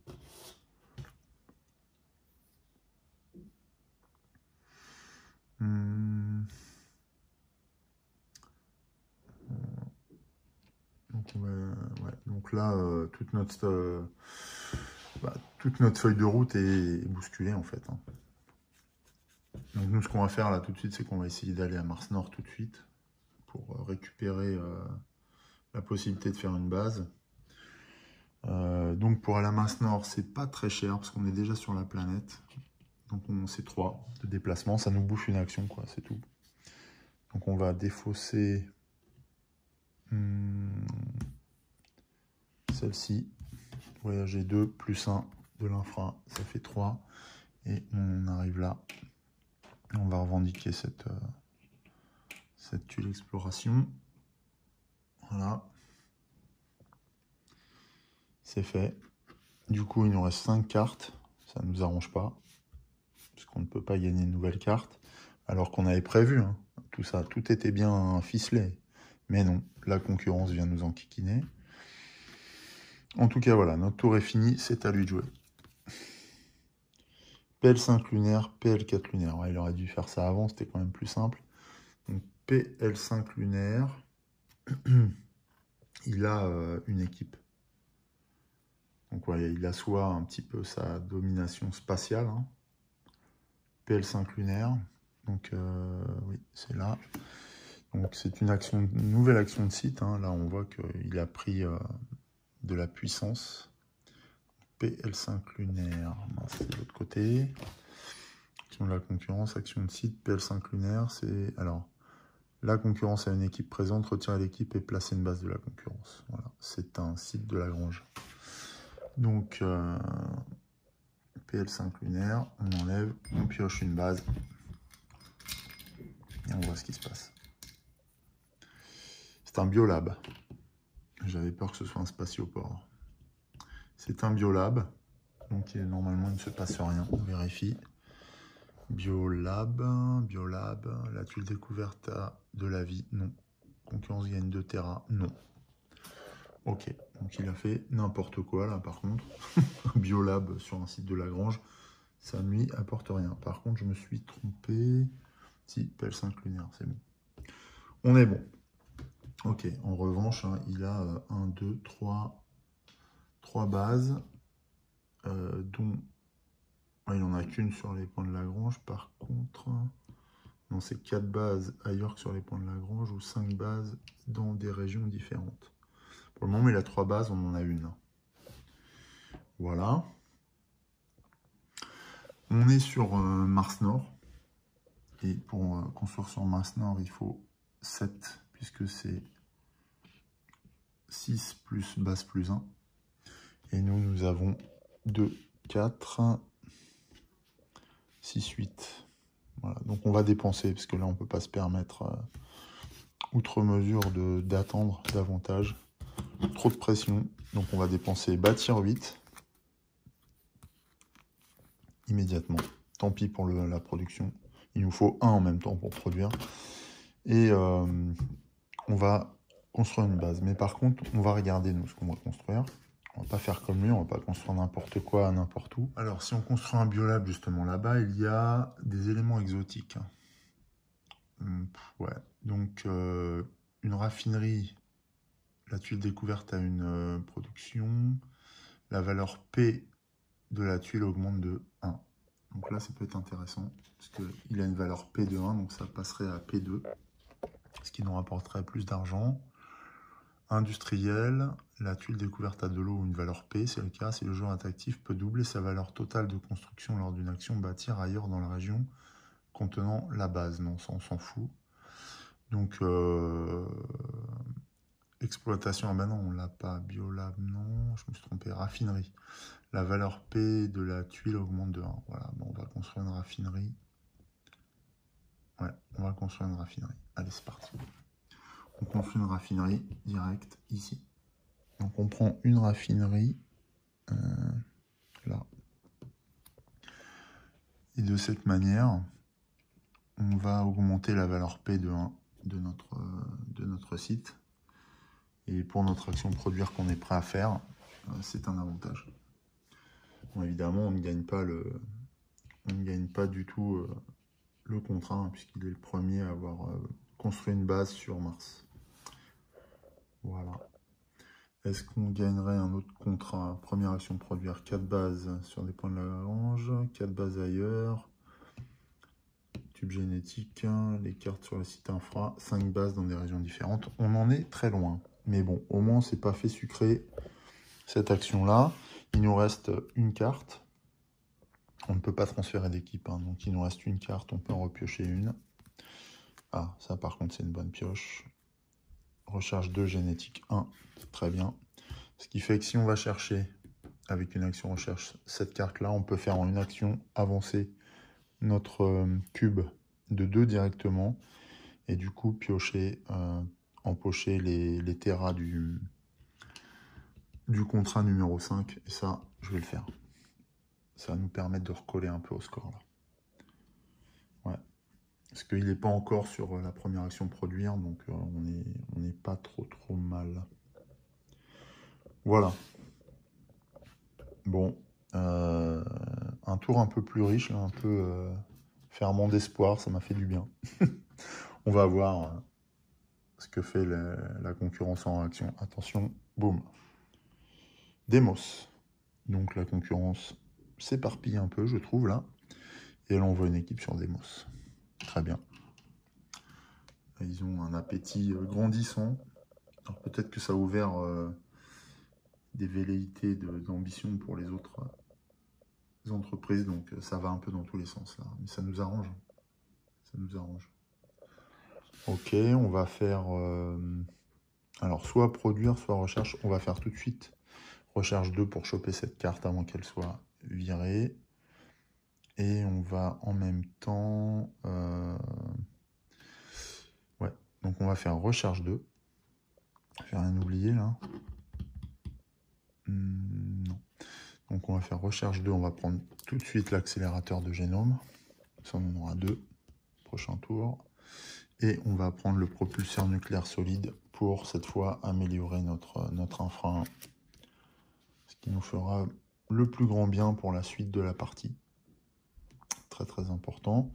Donc là, toute notre feuille de route est bousculée en fait. Hein. Donc nous, ce qu'on va faire là tout de suite, c'est qu'on va essayer d'aller à Mars Nord tout de suite pour récupérer la possibilité de faire une base. Donc pour aller à Mars Nord, c'est pas très cher parce qu'on est déjà sur la planète. Donc c'est 3 de déplacement, ça nous bouffe une action, quoi, c'est tout. Donc on va défausser celle-ci. Voyager 2 plus 1 de l'infra, ça fait 3. Et on arrive là. On va revendiquer cette tuile exploration. Voilà. C'est fait. Du coup, il nous reste 5 cartes. Ça ne nous arrange pas. Puisqu'on ne peut pas gagner une nouvelle carte. Alors qu'on avait prévu. Hein, tout ça. Tout était bien ficelé. Mais non. La concurrence vient nous enquiquiner. En tout cas, voilà. Notre tour est fini. C'est à lui de jouer. PL5 lunaire, PL4 lunaire. Ouais, il aurait dû faire ça avant. C'était quand même plus simple. Donc, PL5 lunaire. Il a une équipe. Donc voilà, il assoit un petit peu sa domination spatiale. Hein. PL5 lunaire. Donc oui, c'est là. Donc c'est une nouvelle action de site. Hein. Là, on voit qu'il a pris de la puissance. PL5 lunaire, c'est de l'autre côté. Action de la concurrence, action de site, PL5 lunaire, c'est... Alors, la concurrence a une équipe présente, retirer l'équipe et placer une base de la concurrence. Voilà, c'est un site de Lagrange. Donc, PL5 lunaire, on enlève, on pioche une base. Et on voit ce qui se passe. C'est un biolab. J'avais peur que ce soit un spatioport. C'est un biolab. Donc normalement il ne se passe rien. On vérifie. Biolab. La tuile découverte a de la vie. Non. Concurrence gagne 2 Tera. Non. Ok. Donc il a fait n'importe quoi là par contre. Biolab sur un site de Lagrange. Ça ne lui apporte rien. Par contre je me suis trompé. Si, PL5 lunaire, c'est bon. On est bon. Ok, en revanche, hein, il a 1, 2, 3 bases, dont il n'en a qu'une sur les points de Lagrange. Par contre, non, c'est 4 bases ailleurs que sur les points de Lagrange ou 5 bases dans des régions différentes. Pour le moment, il a 3 bases, on en a une. Voilà. On est sur Mars Nord. Et pour construire sur Mars Nord, il faut 7, puisque c'est 6 plus base plus 1. Et nous avons 2, 4, 6, 8. Voilà. Donc on va dépenser, parce que là on ne peut pas se permettre, outre mesure, d'attendre davantage. Trop de pression. Donc on va dépenser bâtir 8. Immédiatement. Tant pis pour la production. Il nous faut 1 en même temps pour produire. Et on va construire une base. Mais par contre, on va regarder nous ce qu'on va construire. On va pas faire comme lui, on va pas construire n'importe quoi, n'importe où. Alors, si on construit un biolab justement là-bas, il y a des éléments exotiques. Ouais, donc une raffinerie, la tuile découverte a une production. La valeur P de la tuile augmente de 1. Donc là, ça peut être intéressant, parce qu'il a une valeur P de 1, donc ça passerait à P2, ce qui nous rapporterait plus d'argent. Industriel, la tuile découverte a de l'eau ou une valeur P, c'est le cas. Si le joueur est actif, peut doubler sa valeur totale de construction lors d'une action bâtir ailleurs dans la région contenant la base. Non, ça on s'en fout. Donc, exploitation, ah ben non, on l'a pas. Biolab, non, je me suis trompé. Raffinerie. La valeur P de la tuile augmente de 1. Voilà, bon, on va construire une raffinerie. Ouais, on va construire une raffinerie. Allez, c'est parti. On construit une raffinerie direct ici. Donc on prend une raffinerie là. Et de cette manière, on va augmenter la valeur P de 1 de notre site. Et pour notre action produire qu'on est prêt à faire, c'est un avantage. Bon, évidemment, on ne gagne pas du tout le contrat, hein, puisqu'il est le premier à avoir construit une base sur Mars. Voilà. Est-ce qu'on gagnerait un autre contrat? Première action produire 4 bases sur des points de Lagrange, 4 bases ailleurs, tube génétique, les cartes sur le site infra, 5 bases dans des régions différentes. On en est très loin. Mais bon, au moins, c'est pas fait sucrer cette action-là. Il nous reste une carte. On ne peut pas transférer d'équipe, hein, donc il nous reste une carte, on peut en repiocher une. Ah, ça par contre, c'est une bonne pioche. Recherche 2, génétique 1, très bien. Ce qui fait que si on va chercher, avec une action recherche, cette carte-là, on peut faire en une action avancer notre cube de 2 directement, et du coup piocher, empocher les terras du contrat numéro 5, et ça, je vais le faire. Ça va nous permettre de recoller un peu au score, là. Ouais. Parce qu'il n'est pas encore sur la première action produire, donc on n'est pas trop mal. Voilà. Bon. Un tour un peu plus riche, là, un peu ferment d'espoir, ça m'a fait du bien. On va voir ce que fait la concurrence en réaction. Attention, boum. Demos. Donc la concurrence s'éparpille un peu, je trouve, là. Et elle envoie une équipe sur Demos. Très bien. Ils ont un appétit grandissant. Alors peut-être que ça a ouvert des velléités d'ambition pour les autres entreprises, donc ça va un peu dans tous les sens là, mais ça nous arrange. Ça nous arrange. Ok, on va faire alors soit produire, soit recherche. On va faire tout de suite recherche 2 pour choper cette carte avant qu'elle soit virée. Et on va en même temps... ouais, donc on va faire recherche 2. Je vais rien oublier là. Non. Donc on va faire recherche 2. On va prendre tout de suite l'accélérateur de génome. Ça, on en aura 2. Prochain tour. Et on va prendre le propulseur nucléaire solide pour cette fois améliorer notre infra. Ce qui nous fera le plus grand bien pour la suite de la partie. Très très important.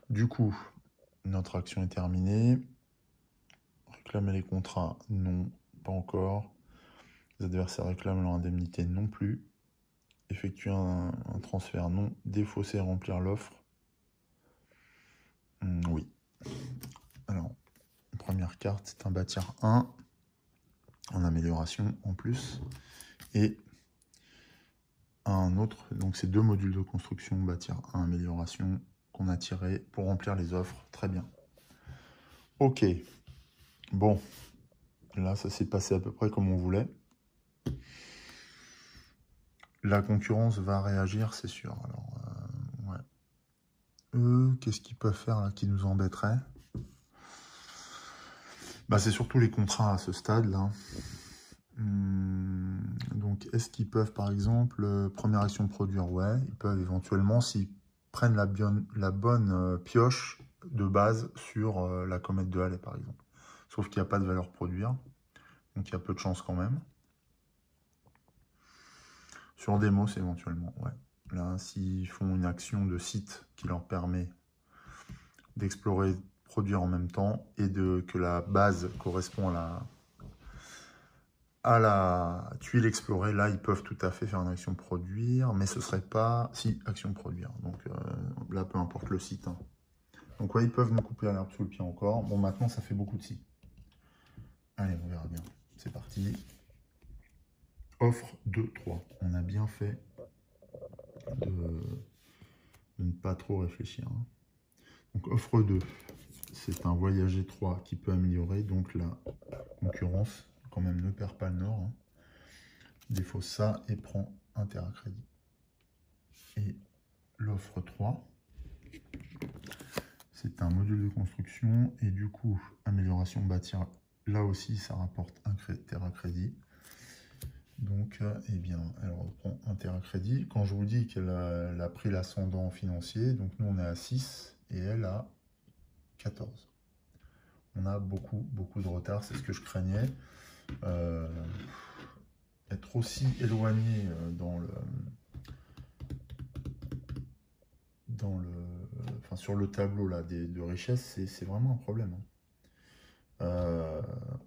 Du coup, notre action est terminée. Réclamer les contrats, non, pas encore. Les adversaires réclament leur indemnité, non plus. Effectuer un transfert, non. Défausser et remplir l'offre, oui. Alors, première carte, c'est un bâtir 1 en amélioration en plus. Et un autre, donc c'est 2 modules de construction, bâtir 1 amélioration qu'on a tiré pour remplir les offres. Très bien. Ok. Bon, là ça s'est passé à peu près comme on voulait. La concurrence va réagir, c'est sûr. Alors, ouais. Eux, qu'est-ce qu'ils peuvent faire là qui nous embêterait? Bah, c'est surtout les contrats à ce stade là. Donc, est-ce qu'ils peuvent, par exemple, première action produire? Ouais, ils peuvent éventuellement, s'ils prennent la bonne pioche de base sur la comète de Halley, par exemple. Sauf qu'il n'y a pas de valeur produire, donc il y a peu de chance quand même. Sur Demos, éventuellement, ouais. Là, s'ils font une action de site qui leur permet d'explorer, produire en même temps, et que la base correspond à la tuile explorée, là, ils peuvent tout à fait faire une action produire, mais ce serait pas... Si, action produire. Donc là, peu importe le site. Hein. Donc ouais, ils peuvent nous couper à l'herbe sous le pied encore. Bon, maintenant, ça fait beaucoup de si. Allez, on verra bien. C'est parti. Offre 2, 3. On a bien fait de ne pas trop réfléchir. Hein. Donc offre 2, c'est un voyager 3 qui peut améliorer. Donc la concurrence, quand même, ne perd pas le nord. Hein. Défausse ça et prend un terra-crédit. Et l'offre 3, c'est un module de construction. Et du coup, amélioration bâtir, là aussi, ça rapporte un terra-crédit. Donc, eh bien, elle reprend un terra-crédit. Quand je vous dis qu'elle a pris l'ascendant financier, donc nous, on est à 6 et elle a 14. On a beaucoup de retard, c'est ce que je craignais. Être aussi éloigné enfin, sur le tableau là, de richesse, c'est vraiment un problème. Hein.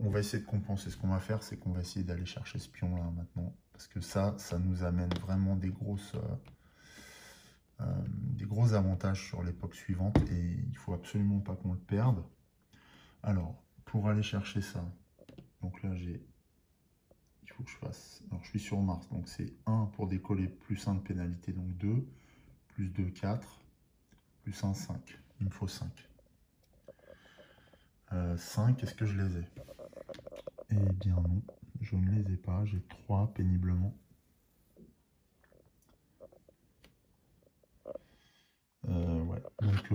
On va essayer de compenser. Ce qu'on va faire, c'est qu'on va essayer d'aller chercher ce pion là maintenant. Parce que ça nous amène vraiment des gros avantages sur l'époque suivante. Et il faut absolument pas qu'on le perde. Alors, pour aller chercher ça, donc là il faut que je fasse, alors je suis sur Mars, donc c'est 1 pour décoller, plus 1 de pénalité, donc 2, plus 2, 4, plus 1, 5, il me faut 5. 5, est-ce que je les ai? Eh bien non, je ne les ai pas, j'ai 3 péniblement. Ouais, donc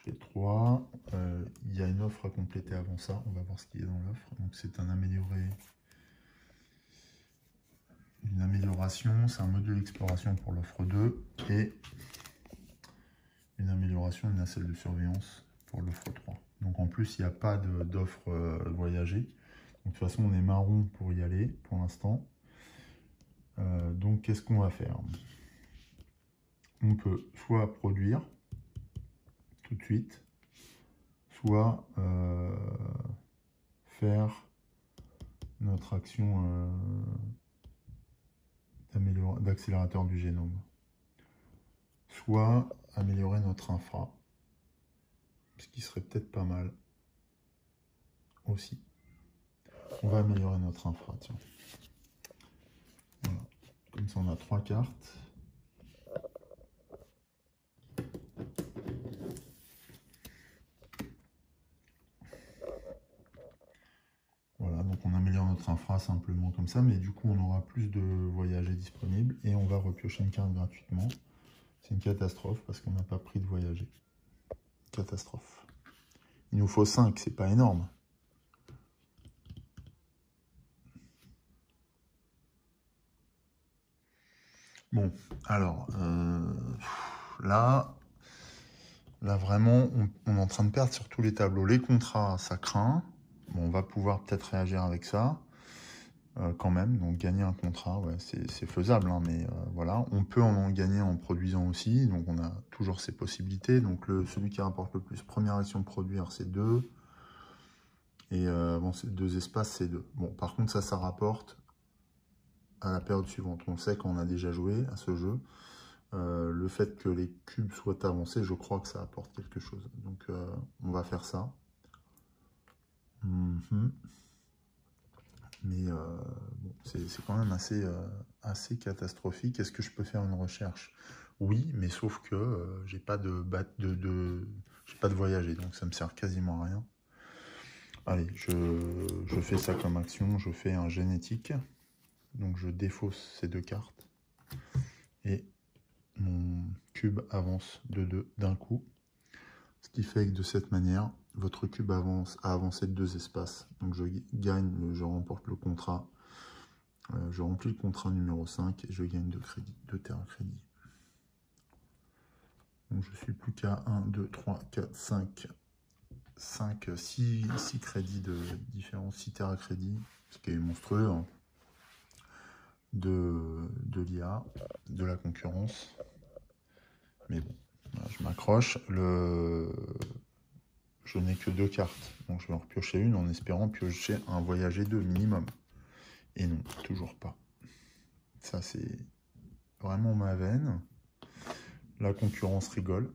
j'ai 3, il y a une offre à compléter avant ça, on va voir ce qu'il y a dans l'offre, donc c'est un amélioré. Une amélioration, c'est un module d'exploration pour l'offre 2 et une amélioration, une nacelle de surveillance pour l'offre 3. Donc en plus, il n'y a pas d'offre voyager. Donc de toute façon, on est marron pour y aller pour l'instant. Donc qu'est-ce qu'on va faire? On peut soit produire tout de suite, soit faire notre action d'accélérateur du génome, soit améliorer notre infra, ce qui serait peut-être pas mal aussi. On va améliorer notre infra, tiens. Comme ça, on a 3 cartes. Voilà, donc on améliore notre infra simplement comme ça, mais du coup on aura plus de voyagers disponibles et on va repiocher une carte gratuitement. C'est une catastrophe parce qu'on n'a pas pris de voyager. Catastrophe. Il nous faut 5, c'est pas énorme. Bon, alors, là vraiment, on est en train de perdre sur tous les tableaux. Les contrats, ça craint. Bon, on va pouvoir peut-être réagir avec ça. Quand même, donc gagner un contrat, ouais, c'est faisable, hein, mais voilà, on peut en gagner en produisant aussi, donc on a toujours ces possibilités. Donc celui qui rapporte le plus, première action de produire, c'est 2, et bon, c'est 2 espaces, c'est 2. Bon, par contre, ça rapporte à la période suivante. On sait qu'on a déjà joué à ce jeu. Le fait que les cubes soient avancés, je crois que ça apporte quelque chose. Donc on va faire ça. Mais bon, c'est quand même assez catastrophique. Est-ce que je peux faire une recherche? Oui, mais sauf que j'ai pas j'ai pas de voyager, donc ça me sert quasiment à rien. Allez, je fais ça comme action, je fais un génétique. Donc je défausse ces 2 cartes. Et mon cube avance de 2 d'un coup. Ce qui fait que de cette manière, votre cube a avancé de 2 espaces. Donc je gagne, je remporte le contrat. Je remplis le contrat numéro 5 et je gagne 2 terres à crédit. Donc je suis plus qu'à 1, 2, 3, 4, 5, 6 crédits de différence, 6 terres à crédit, ce qui est monstrueux, hein, de l'IA, de la concurrence. Mais bon, voilà, je m'accroche. Je n'ai que 2 cartes, donc je vais en repiocher une en espérant piocher un voyager 2 minimum. Et non, toujours pas. Ça, c'est vraiment ma veine. La concurrence rigole.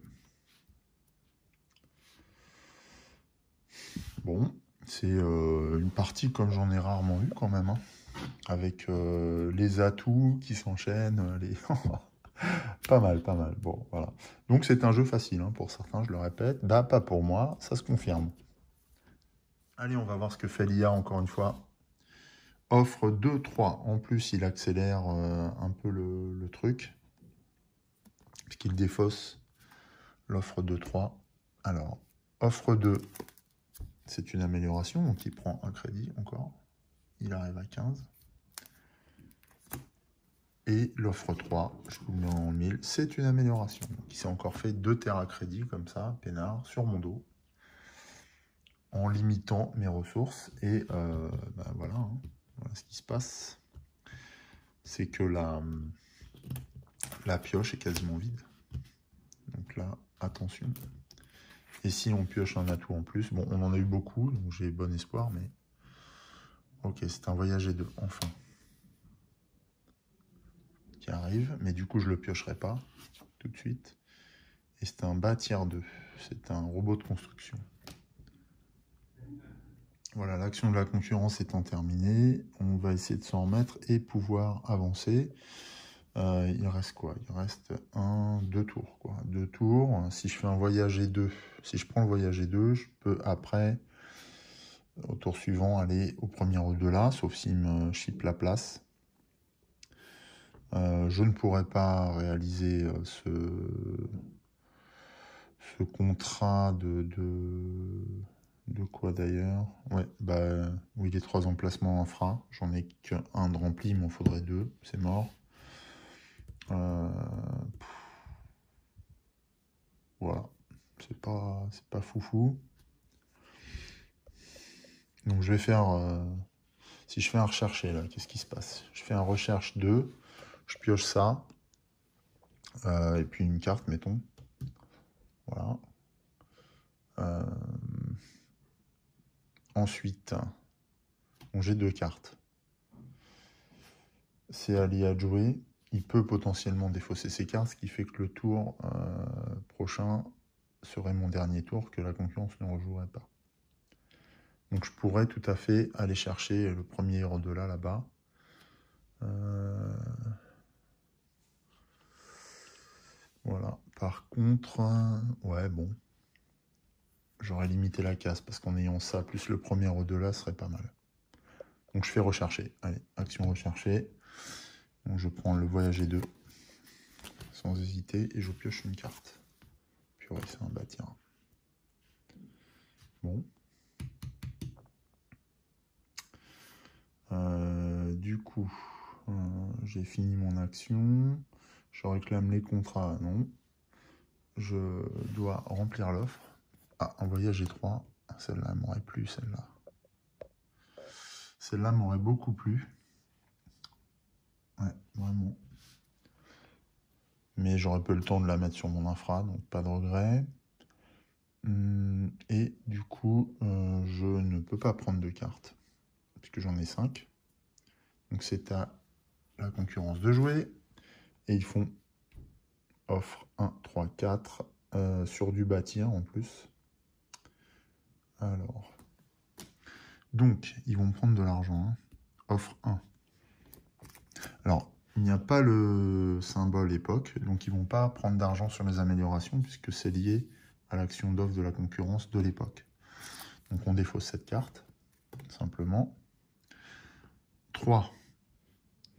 Bon, c'est une partie comme j'en ai rarement eu quand même, hein, avec les atouts qui s'enchaînent, les... pas mal, pas mal. Bon, voilà. Donc c'est un jeu facile, hein, pour certains, je le répète. Bah, pas pour moi, ça se confirme. Allez, on va voir ce que fait l'IA encore une fois. Offre 2, 3. En plus, il accélère un peu le truc, puisqu'il défausse l'offre 2, 3. Alors, offre 2, c'est une amélioration, donc il prend un crédit encore. Il arrive à 15. Et l'offre 3, je vous le mets en 1000, c'est une amélioration. Donc, il s'est encore fait 2 terres à crédit, comme ça, peinard, sur mon dos, en limitant mes ressources. Et ben voilà, hein. Voilà ce qui se passe. C'est que la pioche est quasiment vide. Donc là, attention. Et si on pioche un atout en plus, bon, on en a eu beaucoup, donc j'ai bon espoir, mais... Ok, c'est un voyager 2, enfin. Qui arrive, mais du coup, je le piocherai pas tout de suite. Et c'est un bâtir 2, c'est un robot de construction. Voilà, l'action de la concurrence étant terminée, on va essayer de s'en remettre et pouvoir avancer. Il reste quoi? Il reste 2 tours, quoi. 2 tours. Si je fais un voyager 2, si je prends le voyager 2, je peux après, au tour suivant, aller au premier au-delà, sauf s'il me chip la place. Je ne pourrais pas réaliser ce contrat de quoi d'ailleurs? Ouais, bah oui, les 3 emplacements infra. J'en ai qu'un de rempli, il m'en faudrait 2, c'est mort. Voilà, c'est pas foufou. Donc je vais faire, si je fais un rechercher là, qu'est-ce qui se passe? Je fais un recherche 2, je pioche ça, et puis une carte, mettons. Voilà. Ensuite, j'ai 2 cartes. C'est à l'IA de jouer. Il peut potentiellement défausser ses cartes, ce qui fait que le tour prochain serait mon dernier tour, que la concurrence ne rejouerait pas. Donc je pourrais tout à fait aller chercher le premier au-delà là-bas. Voilà. Par contre, ouais, bon. J'aurais limité la casse parce qu'en ayant ça, plus le premier au-delà, serait pas mal. Donc je fais rechercher. Allez, action rechercher. Donc je prends le voyager 2 sans hésiter et je pioche une carte. Purée, c'est un bâtiment. Bon. Du coup, j'ai fini mon action. Je réclame les contrats, non. Je dois remplir l'offre. Ah, en voyager 3. Celle-là m'aurait plu, celle-là. Celle-là m'aurait beaucoup plu. Ouais, vraiment. Mais j'aurais peu le temps de la mettre sur mon infra, donc pas de regret. Et du coup, je ne peux pas prendre de cartes, puisque j'en ai 5. Donc c'est à la concurrence de jouer. Et ils font offre 1, 3, 4, sur du bâtir en plus. Alors, donc, ils vont prendre de l'argent. Hein. Offre 1. Alors, il n'y a pas le symbole époque, donc ils ne vont pas prendre d'argent sur les améliorations, puisque c'est lié à l'action d'offre de la concurrence de l'époque. Donc on défausse cette carte, simplement. 3.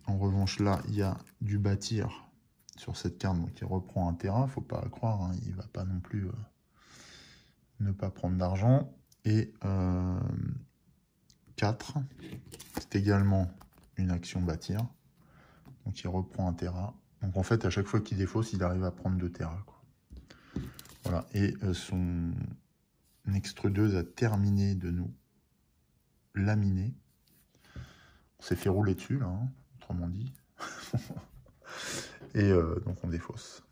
En revanche, là, il y a du bâtir sur cette carte, donc il reprend un terrain, il ne faut pas croire, hein, il ne va pas non plus ne pas prendre d'argent. Et 4, c'est également une action bâtir, donc il reprend un terrain. Donc en fait, à chaque fois qu'il défausse, il arrive à prendre 2 terrains. Quoi. Voilà, et son extrudeuse a terminé de nous laminer. On s'est fait rouler dessus, là, hein, autrement dit. Et donc on défausse.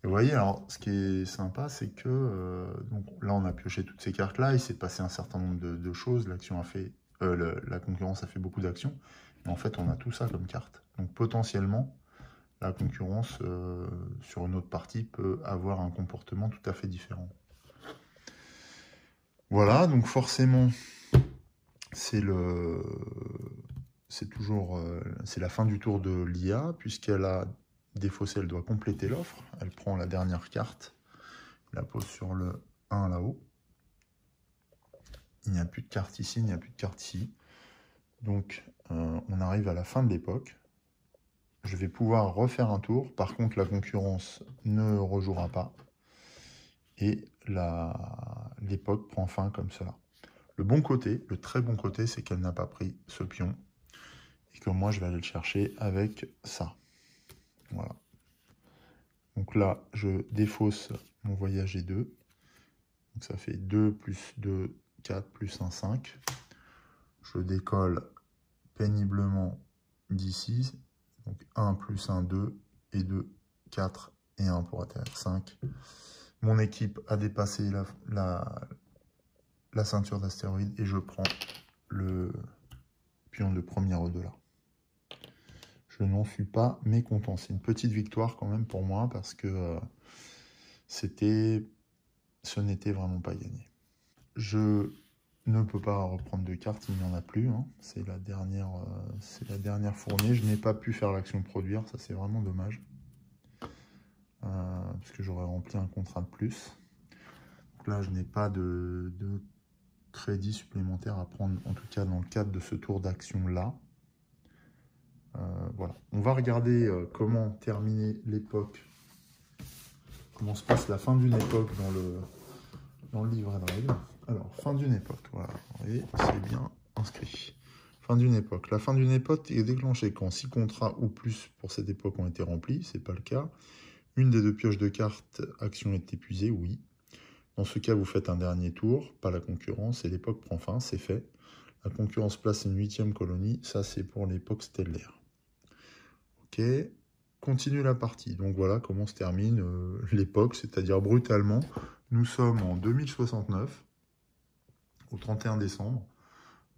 Et vous voyez, alors ce qui est sympa, c'est que donc, là on a pioché toutes ces cartes-là, il s'est passé un certain nombre de choses, l'action a fait, la concurrence a fait beaucoup d'actions, mais en fait on a tout ça comme carte. Donc potentiellement, la concurrence sur une autre partie peut avoir un comportement tout à fait différent. Voilà, donc forcément, c'est toujours c'est la fin du tour de l'IA, puisqu'elle a défaussé, elle doit compléter l'offre. Elle prend la dernière carte, la pose sur le 1 là-haut. Il n'y a plus de carte ici, il n'y a plus de carte ici. Donc on arrive à la fin de l'époque. Je vais pouvoir refaire un tour. Par contre, la concurrence ne rejouera pas. Et l'époque prend fin comme cela. Le bon côté, le très bon côté, c'est qu'elle n'a pas pris ce pion. Et que moi, je vais aller le chercher avec ça. Voilà. Donc là, je défausse mon voyager 2. Donc ça fait 2 plus 2, 4 plus 1, 5. Je décolle péniblement d'ici. Donc 1 plus 1, 2. Et 2, 4 et 1 pour atterrir 5. Mon équipe a dépassé la ceinture d'astéroïdes et je prends le pion de premier au-delà. Je n'en suis pas mécontent. C'est une petite victoire quand même pour moi parce que ce n'était vraiment pas gagné. Je ne peux pas reprendre de cartes, il n'y en a plus. Hein. C'est la dernière fournée. Je n'ai pas pu faire l'action produire, ça c'est vraiment dommage. Parce que j'aurais rempli un contrat de plus. Donc là, je n'ai pas de crédit supplémentaire à prendre, en tout cas dans le cadre de ce tour d'action-là. Voilà. On va regarder comment terminer l'époque, comment se passe la fin d'une époque dans le livret de règles. Alors, fin d'une époque, voilà, vous voyez, c'est bien inscrit. Fin d'une époque. La fin d'une époque est déclenchée quand 6 contrats ou plus pour cette époque ont été remplis, c'est pas le cas. Une des 2 pioches de cartes action est épuisée, oui. Dans ce cas, vous faites un dernier tour, pas la concurrence, et l'époque prend fin, c'est fait. La concurrence place une 8e colonie, ça c'est pour l'époque stellaire. Ok, continue la partie. Donc voilà comment se termine l'époque, c'est-à-dire brutalement. Nous sommes en 2069, au 31 décembre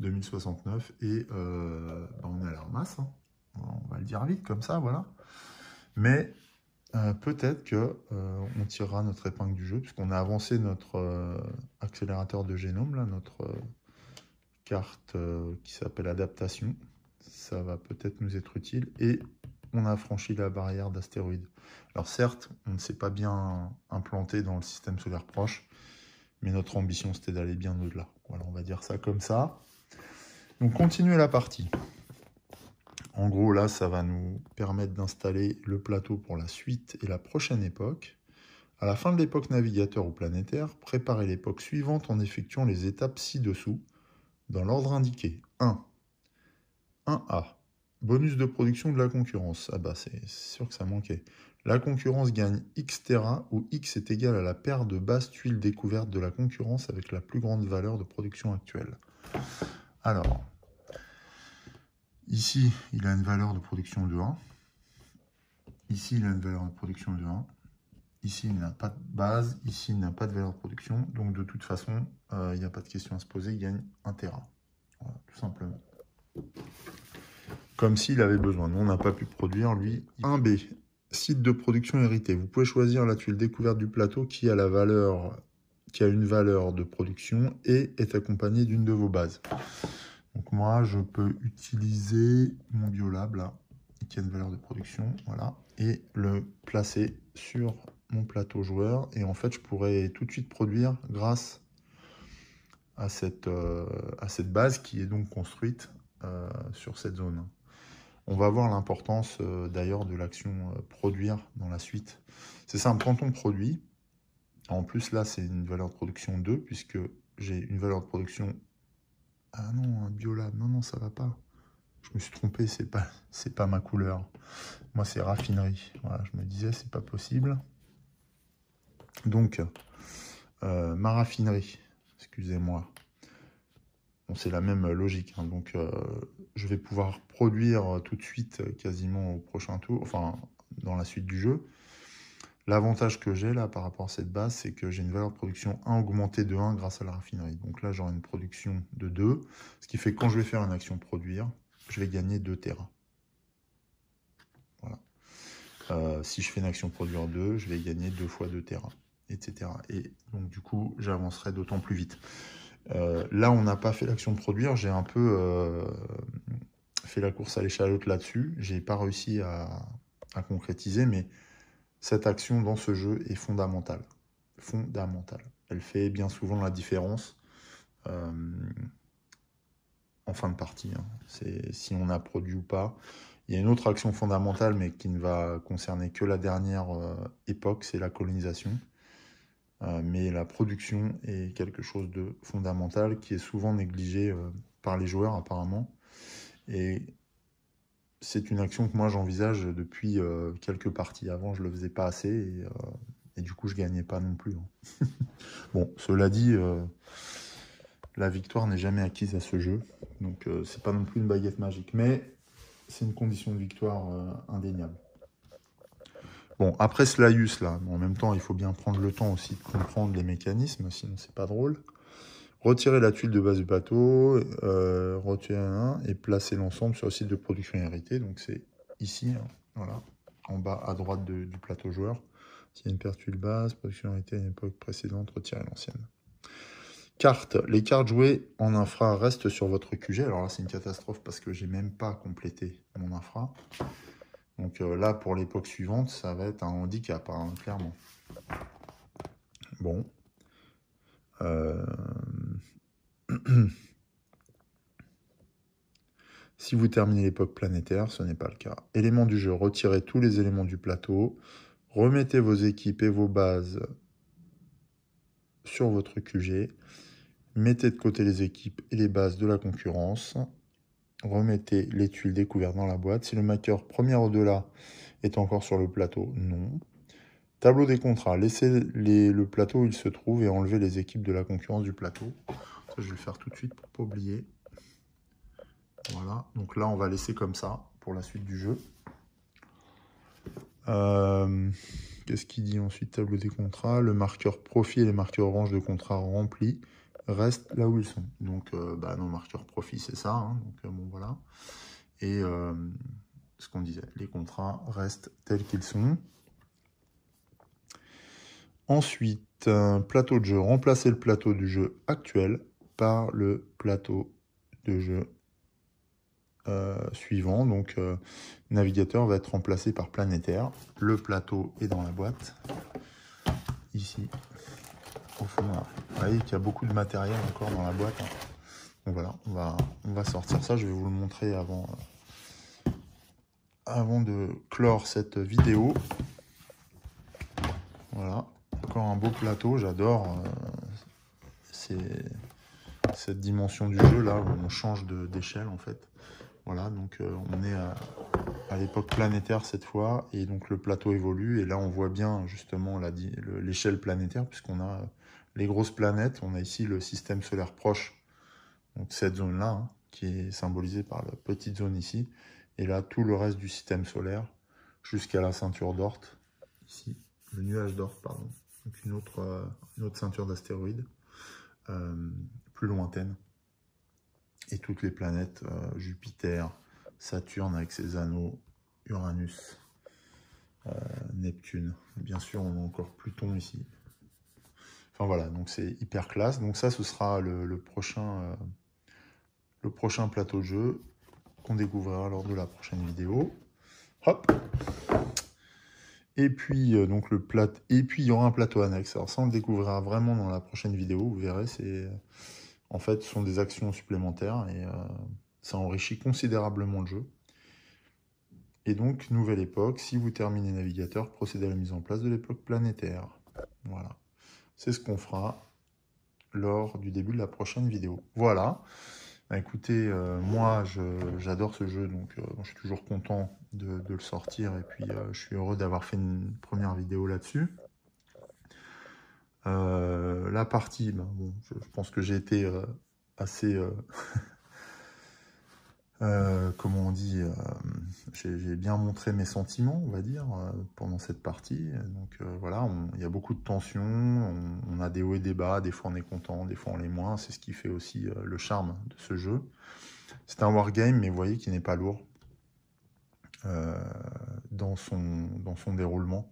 2069, et on est à la ramasse. Hein. On va le dire vite comme ça, voilà. Mais peut-être qu'on tirera notre épingle du jeu, puisqu'on a avancé notre accélérateur de génome, là, notre carte qui s'appelle adaptation. Ça va peut-être nous être utile. Et on a franchi la barrière d'astéroïdes. Alors certes, on ne s'est pas bien implanté dans le système solaire proche, mais notre ambition, c'était d'aller bien au-delà. Voilà, on va dire ça comme ça. Donc, continuez la partie. En gros, là, ça va nous permettre d'installer le plateau pour la suite et la prochaine époque. À la fin de l'époque navigateur ou planétaire, préparez l'époque suivante en effectuant les étapes ci-dessous, dans l'ordre indiqué. 1. 1A. Bonus de production de la concurrence. Ah bah, c'est sûr que ça manquait. La concurrence gagne X Tera, où X est égal à la paire de basses tuiles découvertes de la concurrence avec la plus grande valeur de production actuelle. Alors, ici, il a une valeur de production de 1. Ici, il a une valeur de production de 1. Ici, il n'a pas de base. Ici, il n'a pas de valeur de production. Donc, de toute façon, il n'y a pas de question à se poser. Il gagne 1 Tera. Voilà, tout simplement. Comme s'il avait besoin. Nous, on n'a pas pu produire, lui. 1B. Site de production hérité. Vous pouvez choisir la tuile découverte du plateau qui a une valeur de production et est accompagnée d'une de vos bases. Donc moi, je peux utiliser mon biolab là, qui a une valeur de production, voilà, et le placer sur mon plateau joueur. Et en fait, je pourrais tout de suite produire grâce à cette base qui est donc construite sur cette zone. On va voir l'importance d'ailleurs de l'action produire dans la suite. C'est simple, quand on produit, en plus là c'est une valeur de production 2, puisque j'ai une valeur de production... Ah non, un biolab, non, ça va pas. Je me suis trompé, c'est pas ma couleur. Moi c'est raffinerie. Voilà, je me disais c'est pas possible. Donc, ma raffinerie, excusez-moi. Bon, c'est la même logique, hein. Donc je vais pouvoir produire tout de suite quasiment au prochain tour, enfin dans la suite du jeu. L'avantage que j'ai là par rapport à cette base, c'est que j'ai une valeur de production 1 augmentée de 1 grâce à la raffinerie. Donc là j'aurai une production de 2, ce qui fait que quand je vais faire une action produire, je vais gagner 2 Tera. Voilà. Si je fais une action produire 2, je vais gagner 2 fois 2 Tera, etc. Et donc du coup j'avancerai d'autant plus vite. Là, on n'a pas fait l'action de produire. J'ai un peu fait la course à l'échalote là-dessus. J'ai pas réussi à concrétiser, mais cette action dans ce jeu est fondamentale. Fondamentale. Elle fait bien souvent la différence en fin de partie. Hein. C'est si on a produit ou pas. Il y a une autre action fondamentale, mais qui ne va concerner que la dernière époque, c'est la colonisation. Mais la production est quelque chose de fondamental qui est souvent négligé par les joueurs apparemment. Et c'est une action que moi j'envisage depuis quelques parties. Avant je le faisais pas assez et du coup je gagnais pas non plus. Hein. Bon, cela dit, la victoire n'est jamais acquise à ce jeu. Donc c'est pas non plus une baguette magique. Mais c'est une condition de victoire indéniable. Bon, après ce laïus là, en même temps, il faut bien prendre le temps aussi de comprendre les mécanismes, sinon c'est pas drôle. Retirer la tuile de base du bateau, retirer un et placer l'ensemble sur le site de production hérité. Donc c'est ici, hein, voilà, en bas à droite du plateau joueur. S'il y a une paire de tuiles base, production hérité à une époque précédente, retirer l'ancienne. Cartes. Les cartes jouées en infra restent sur votre QG. Alors là, c'est une catastrophe parce que j'ai même pas complété mon infra. Donc là, pour l'époque suivante, ça va être un handicap, hein, clairement. Bon. Si vous terminez l'époque planétaire, ce n'est pas le cas. Éléments du jeu, retirez tous les éléments du plateau. Remettez vos équipes et vos bases sur votre QG. Mettez de côté les équipes et les bases de la concurrence. Remettez les tuiles découvertes dans la boîte. Si le marqueur premier au-delà est encore sur le plateau, non. Tableau des contrats. Laissez le plateau où il se trouve et enlevez les équipes de la concurrence du plateau. Ça, je vais le faire tout de suite pour ne pas oublier. Voilà. Donc là, on va laisser comme ça pour la suite du jeu. Qu'est-ce qu'il dit ensuite? Tableau des contrats. Le marqueur profit et les marqueurs orange de contrat remplis restent là où ils sont. Donc, nos marqueurs profit, c'est ça. Hein. Donc, bon, voilà. Et ce qu'on disait, les contrats restent tels qu'ils sont. Ensuite, plateau de jeu. Remplacez le plateau du jeu actuel par le plateau de jeu suivant. Donc, navigateur va être remplacé par planétaire. Le plateau est dans la boîte. Ici, au fond, là. Vous voyez qu'il y a beaucoup de matériel encore dans la boîte. Hein. Donc voilà, on va sortir ça. Je vais vous le montrer avant de clore cette vidéo. Voilà, encore un beau plateau. J'adore cette dimension du jeu là où on change d'échelle en fait. Voilà, donc on est à l'époque planétaire cette fois, et donc le plateau évolue, et là on voit bien justement l'échelle planétaire, puisqu'on a les grosses planètes, on a ici le système solaire proche, donc cette zone-là, hein, qui est symbolisée par la petite zone ici, et là tout le reste du système solaire, jusqu'à la ceinture d'Oort, ici, le nuage d'Oort, pardon, donc une autre ceinture d'astéroïdes, plus lointaine, et toutes les planètes, Jupiter, Saturne avec ses anneaux, Uranus, Neptune. Bien sûr, on a encore Pluton ici. Enfin voilà, donc c'est hyper classe. Donc ça, ce sera le prochain plateau de jeu qu'on découvrira lors de la prochaine vidéo. Hop. Et puis, il y aura un plateau annexe. Alors ça, on le découvrira vraiment dans la prochaine vidéo. Vous verrez, en fait, ce sont des actions supplémentaires, et ça enrichit considérablement le jeu. Et donc, nouvelle époque, si vous terminez navigateur, procédez à la mise en place de l'époque planétaire. Voilà. C'est ce qu'on fera lors du début de la prochaine vidéo. Voilà. Bah, écoutez, moi, j'adore ce jeu, donc je suis toujours content de le sortir, et puis je suis heureux d'avoir fait une première vidéo là-dessus. La partie, bah, bon, je pense que j'ai été assez... comment on dit, j'ai bien montré mes sentiments, on va dire, pendant cette partie. Donc voilà, il y a beaucoup de tensions, on a des hauts et des bas, des fois on est content, des fois on l'est moins. C'est ce qui fait aussi le charme de ce jeu. C'est un wargame, mais vous voyez qu'il n'est pas lourd dans son déroulement.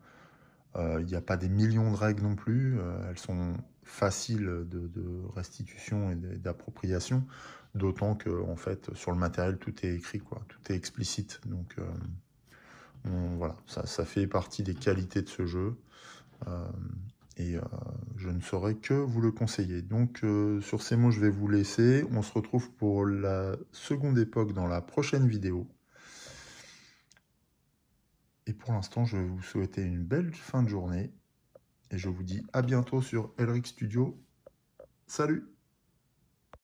Il n'y a pas des millions de règles non plus, elles sont faciles de restitution et d'appropriation, d'autant que en fait sur le matériel tout est écrit, quoi, tout est explicite, donc voilà, ça fait partie des qualités de ce jeu, et je ne saurais que vous le conseiller. Donc sur ces mots, je vais vous laisser. On se retrouve pour la seconde époque dans la prochaine vidéo. Et pour l'instant, je vais vous souhaiter une belle fin de journée. Et je vous dis à bientôt sur Elric Studio. Salut!